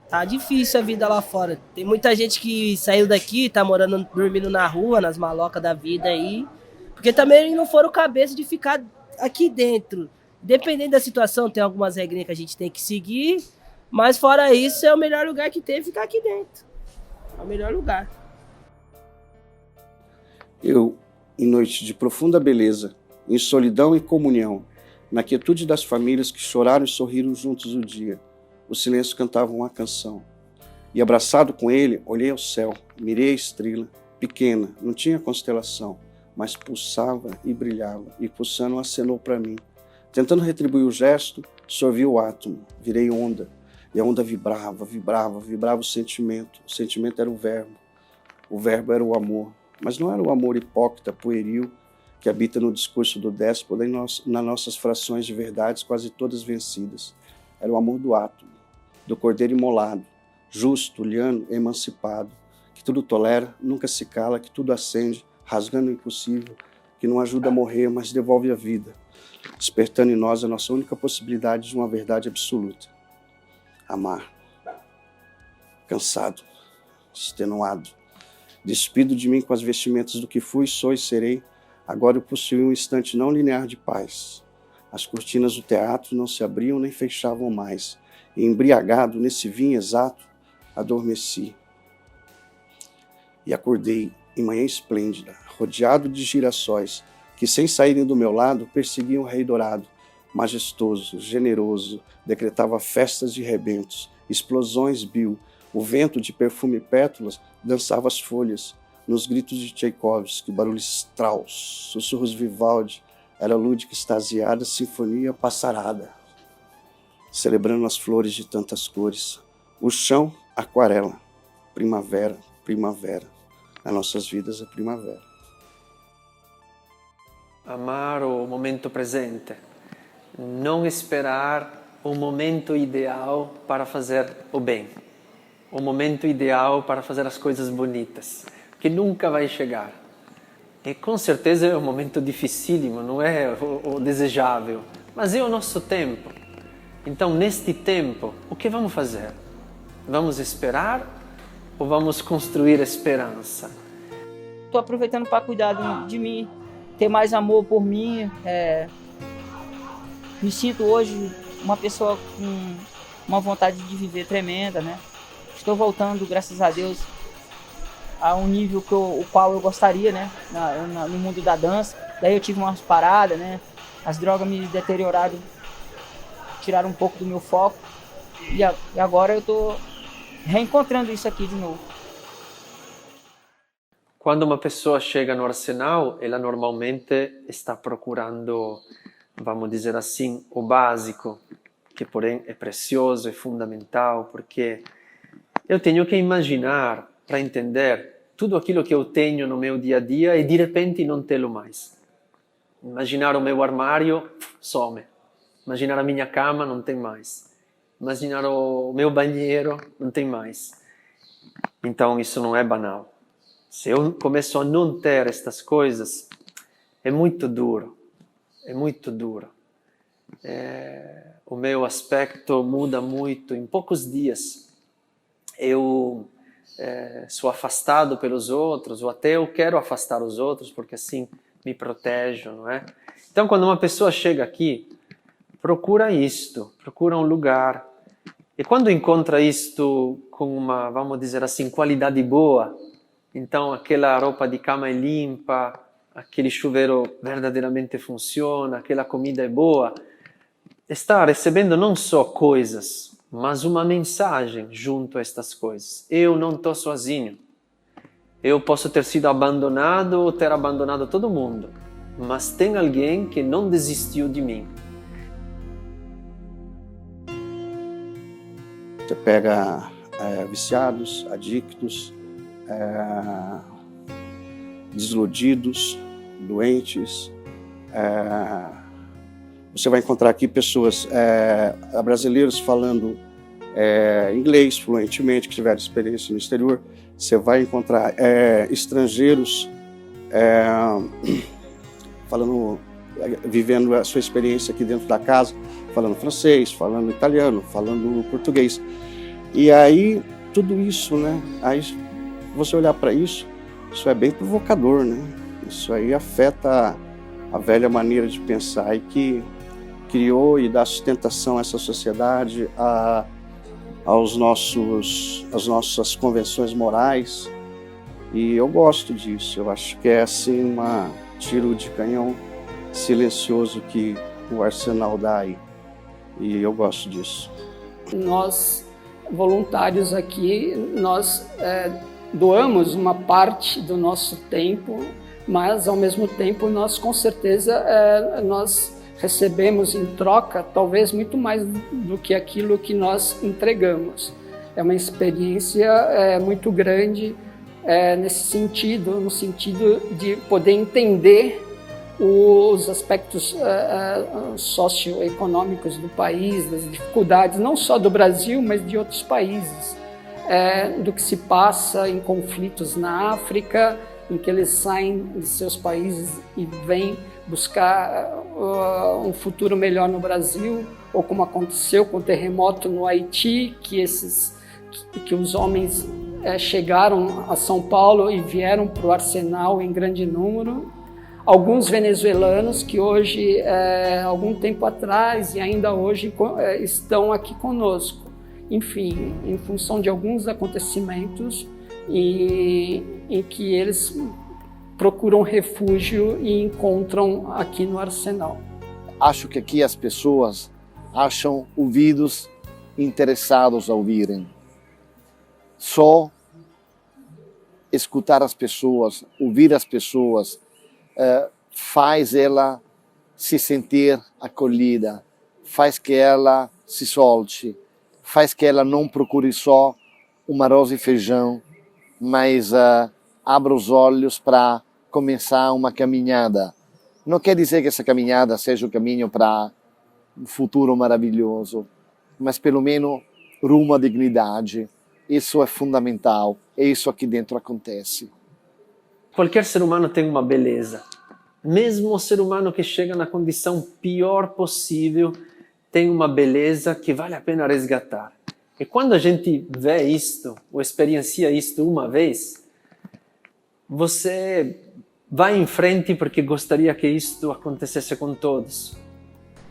Tá difícil a vida lá fora. Tem muita gente que saiu daqui, tá dormindo na rua, nas malocas da vida aí, porque também não foram cabeça de ficar aqui dentro. Dependendo da situação, tem algumas regrinhas que a gente tem que seguir, mas fora isso, é o melhor lugar que tem ficar aqui dentro. É o melhor lugar. Eu, em noite de profunda beleza, em solidão e comunhão, na quietude das famílias que choraram e sorriram juntos o dia, o silêncio cantava uma canção. E abraçado com ele, olhei ao céu, mirei a estrela, pequena, não tinha constelação, mas pulsava e brilhava, e pulsando acenou para mim. Tentando retribuir o gesto, sorvi o átomo, virei onda, e a onda vibrava, vibrava, vibrava o sentimento era o verbo era o amor, mas não era o amor hipócrita, pueril, que habita no discurso do déspota e nas nossas frações de verdades quase todas vencidas. Era o amor do átomo, do cordeiro imolado, justo, liano, emancipado, que tudo tolera, nunca se cala, que tudo acende, rasgando o impossível, que não ajuda a morrer, mas devolve a vida, despertando em nós a nossa única possibilidade de uma verdade absoluta. Amar. Cansado, extenuado, despido de mim com as vestimentas do que fui, sou e serei, agora eu possuí um instante não linear de paz. As cortinas do teatro não se abriam nem fechavam mais, e embriagado nesse vinho exato, adormeci. E acordei em manhã esplêndida, rodeado de girassóis, que sem saírem do meu lado, perseguiam o rei dourado, majestoso, generoso, decretava festas de rebentos, explosões bil, o vento de perfume e pétalas dançava as folhas, nos gritos de Tchaikovsky, barulhos Strauss, sussurros Vivaldi, era lúdica, extasiada, sinfonia passarada, celebrando as flores de tantas cores. O chão, aquarela, primavera, primavera. Nas nossas vidas é primavera. Amar o momento presente. Não esperar o momento ideal para fazer o bem. O momento ideal para fazer as coisas bonitas, que nunca vai chegar. E com certeza é um momento dificílimo, não é o desejável, mas é o nosso tempo. Então, neste tempo, o que vamos fazer? Vamos esperar ou vamos construir esperança? Estou aproveitando para cuidar de mim, ter mais amor por mim. Me sinto hoje uma pessoa com uma vontade de viver tremenda, né? Estou voltando, graças a Deus, a um nível o qual eu gostaria, né? No mundo da dança. Daí eu tive umas paradas, né? As drogas me deterioraram, tiraram um pouco do meu foco. E agora eu estou reencontrando isso aqui de novo. Quando uma pessoa chega no Arsenal, ela normalmente está procurando, vamos dizer assim, o básico, que porém é precioso, é fundamental, porque eu tenho que imaginar para entender tudo aquilo que eu tenho no meu dia a dia e de repente não tê-lo mais. Imaginar o meu armário, some. Imaginar a minha cama, não tem mais. Imaginar o meu banheiro, não tem mais. Então isso não é banal. Se eu começo a não ter estas coisas, é muito duro. É muito duro. O meu aspecto muda muito em poucos dias. Eu sou afastado pelos outros, ou até eu quero afastar os outros, porque assim me protejo, não é? Então, quando uma pessoa chega aqui, procura isto, procura um lugar. E quando encontra isto com uma, vamos dizer assim, qualidade boa, então aquela roupa de cama é limpa, aquele chuveiro verdadeiramente funciona, aquela comida é boa, está recebendo não só coisas, mas uma mensagem junto a estas coisas. Eu não estou sozinho. Eu posso ter sido abandonado ou ter abandonado todo mundo, mas tem alguém que não desistiu de mim. Você pega viciados, adictos, desiludidos, doentes. Você vai encontrar aqui pessoas, brasileiros falando inglês fluentemente, que tiveram experiência no exterior. Você vai encontrar estrangeiros vivendo a sua experiência aqui dentro da casa, falando francês, falando italiano, falando português. E aí, tudo isso, né? Aí você olhar para isso é bem provocador, né? Isso aí afeta a velha maneira de pensar e que criou e dá sustentação a essa sociedade, às nossas convenções morais. E eu gosto disso. Eu acho que é assim um tiro de canhão silencioso que o Arsenal dá aí. E eu gosto disso. Nós, voluntários aqui, nós doamos uma parte do nosso tempo, mas ao mesmo tempo nós com certeza nós recebemos em troca talvez muito mais do que aquilo que nós entregamos. É uma experiência muito grande nesse sentido, no sentido de poder entender os aspectos socioeconômicos do país, das dificuldades, não só do Brasil, mas de outros países, do que se passa em conflitos na África, em que eles saem de seus países e vêm buscar um futuro melhor no Brasil, ou como aconteceu com o terremoto no Haiti, que os homens chegaram a São Paulo e vieram para o Arsenal em grande número. Alguns venezuelanos que hoje, algum tempo atrás e ainda hoje estão aqui conosco. Enfim, em função de alguns acontecimentos em que eles procuram refúgio e encontram aqui no Arsenal. Acho que aqui as pessoas acham ouvidos interessados a ouvirem. Só escutar as pessoas, ouvir as pessoas, faz ela se sentir acolhida, faz que ela se solte, faz que ela não procure só um arroz e feijão, mas abra os olhos para começar uma caminhada. Não quer dizer que essa caminhada seja o caminho para um futuro maravilhoso, mas pelo menos rumo à dignidade. Isso é fundamental, e isso aqui dentro acontece. Qualquer ser humano tem uma beleza. Mesmo o ser humano que chega na condição pior possível tem uma beleza que vale a pena resgatar. E quando a gente vê isto, ou experiencia isto uma vez, você vai em frente porque gostaria que isto acontecesse com todos.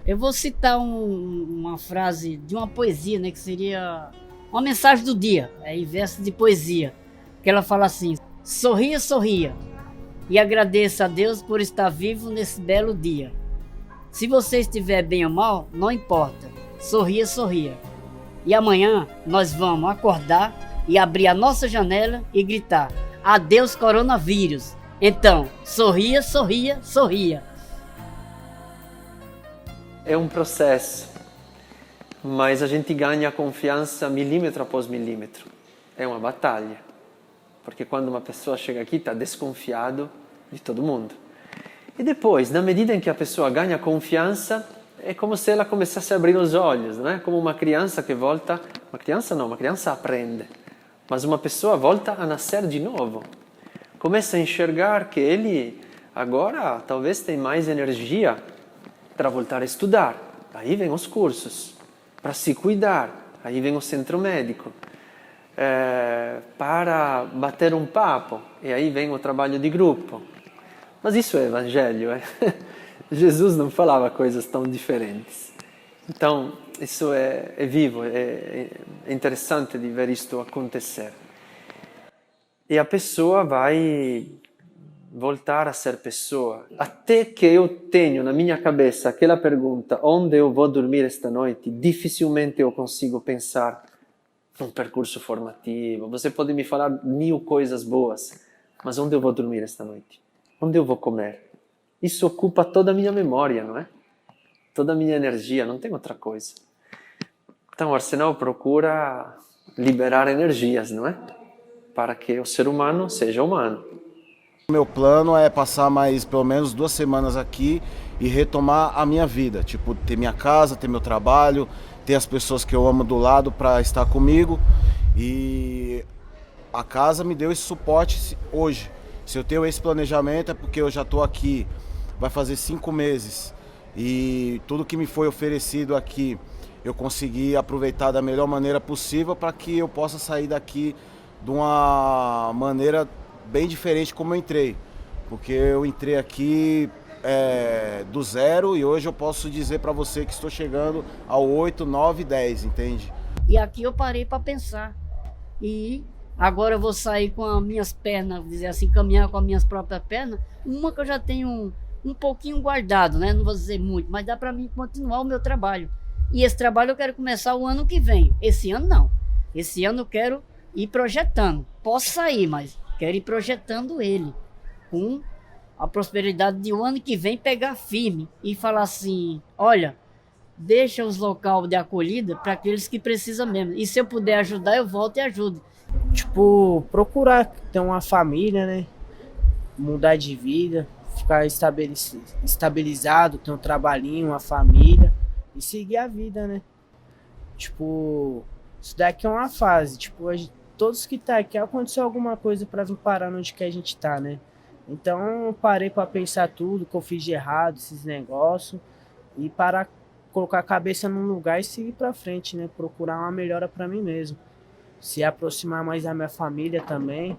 Eu vou citar uma frase de uma poesia, né, que seria uma mensagem do dia, em verso de poesia, que ela fala assim: sorria, sorria, e agradeça a Deus por estar vivo nesse belo dia. Se você estiver bem ou mal, não importa, sorria, sorria. E amanhã nós vamos acordar e abrir a nossa janela e gritar: adeus coronavírus. Então, sorria, sorria, sorria. É um processo, mas a gente ganha confiança milímetro após milímetro. É uma batalha, porque quando uma pessoa chega aqui está desconfiado de todo mundo. E depois, na medida em que a pessoa ganha confiança, é como se ela começasse a abrir os olhos, não é? Como uma criança que volta... Uma criança não, uma criança aprende. Mas uma pessoa volta a nascer de novo. Começa a enxergar que ele agora talvez tem mais energia para voltar a estudar. Aí vem os cursos. Para se cuidar. Aí vem o centro médico. Para bater um papo. E aí vem o trabalho de grupo. Mas isso é evangelho. Jesus não falava coisas tão diferentes. Então, isso é vivo. É interessante de ver isto acontecer. E a pessoa vai voltar a ser pessoa. Até que eu tenho na minha cabeça aquela pergunta, onde eu vou dormir esta noite, dificilmente eu consigo pensar num percurso formativo. Você pode me falar 1000 coisas boas, mas onde eu vou dormir esta noite? Onde eu vou comer? Isso ocupa toda a minha memória, não é? Toda a minha energia, não tem outra coisa. Então o Arsenal procura liberar energias, não é? Para que o ser humano seja humano. O meu plano é passar mais pelo menos 2 semanas aqui e retomar a minha vida. Tipo, ter minha casa, ter meu trabalho, ter as pessoas que eu amo do lado para estar comigo. E a casa me deu esse suporte hoje. Se eu tenho esse planejamento é porque eu já estou aqui, vai fazer 5 meses. E tudo que me foi oferecido aqui, eu consegui aproveitar da melhor maneira possível para que eu possa sair daqui de uma maneira bem diferente como eu entrei. Porque eu entrei aqui do zero e hoje eu posso dizer para você que estou chegando ao 8, 9, 10, entende? E aqui eu parei para pensar. E agora eu vou sair com as minhas pernas, dizer assim, caminhar com as minhas próprias pernas. Uma que eu já tenho um pouquinho guardado, né? Não vou dizer muito, mas dá para mim continuar o meu trabalho. E esse trabalho eu quero começar o ano que vem. Esse ano não. Esse ano eu quero ir projetando. Posso sair, mas quero ir projetando ele. Com a prosperidade de o ano que vem pegar firme e falar assim, olha, deixa os locais de acolhida para aqueles que precisam mesmo. E se eu puder ajudar, eu volto e ajudo. Tipo, procurar ter uma família, né? Mudar de vida, ficar estabilizado, ter um trabalhinho, uma família e seguir a vida, né? Tipo, isso daqui é uma fase. Tipo, todos que tá aqui aconteceu alguma coisa para vir parar onde que a gente tá, né? Então eu parei para pensar tudo que eu fiz de errado, esses negócios, e parar, colocar a cabeça num lugar e seguir para frente, né? Procurar uma melhora para mim mesmo. Se aproximar mais da minha família também.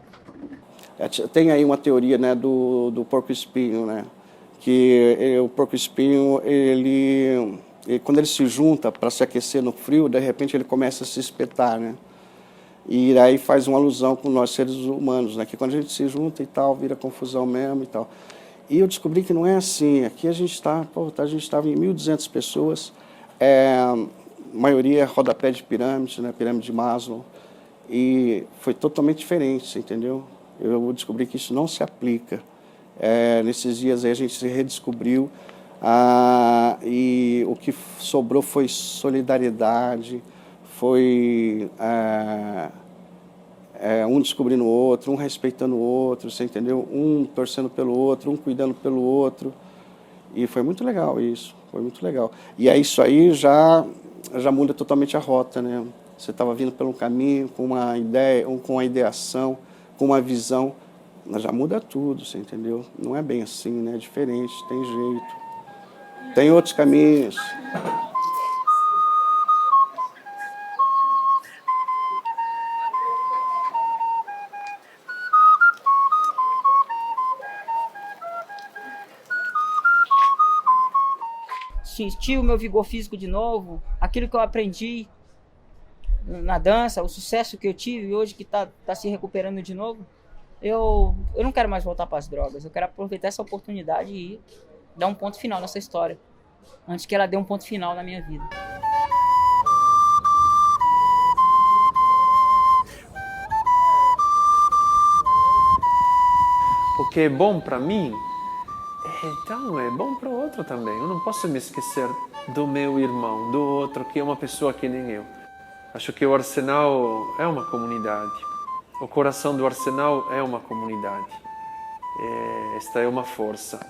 Tem aí uma teoria, né, do porco-espinho, né? Que o porco-espinho, ele quando ele se junta para se aquecer no frio, de repente ele começa a se espetar, né? E aí faz uma alusão com nós seres humanos, né? Que quando a gente se junta e tal, vira confusão mesmo e tal. E eu descobri que não é assim. Aqui a gente estava em 1.200 pessoas, a maioria é rodapé de pirâmide, né? Pirâmide de Maslow. E foi totalmente diferente, você entendeu? Eu descobri que isso não se aplica. Nesses dias aí a gente se redescobriu e o que sobrou foi solidariedade, foi um descobrindo o outro, um respeitando o outro, você entendeu? Um torcendo pelo outro, um cuidando pelo outro. E foi muito legal isso, foi muito legal. E aí isso aí já muda totalmente a rota, né? Você estava vindo pelo caminho, com uma ideia, com uma ideação, com uma visão, mas já muda tudo, você entendeu? Não é bem assim, né? É diferente, tem jeito. Tem outros caminhos. Sentir o meu vigor físico de novo, aquilo que eu aprendi na dança, o sucesso que eu tive hoje que tá se recuperando de novo, eu não quero mais voltar para as drogas, eu quero aproveitar essa oportunidade e dar um ponto final nessa história, antes que ela dê um ponto final na minha vida. que é bom para mim, então é bom para o outro também. Eu não posso me esquecer do meu irmão, do outro, que é uma pessoa que nem eu. Acho que o Arsenal é uma comunidade. O coração do Arsenal é uma comunidade. Esta é uma força.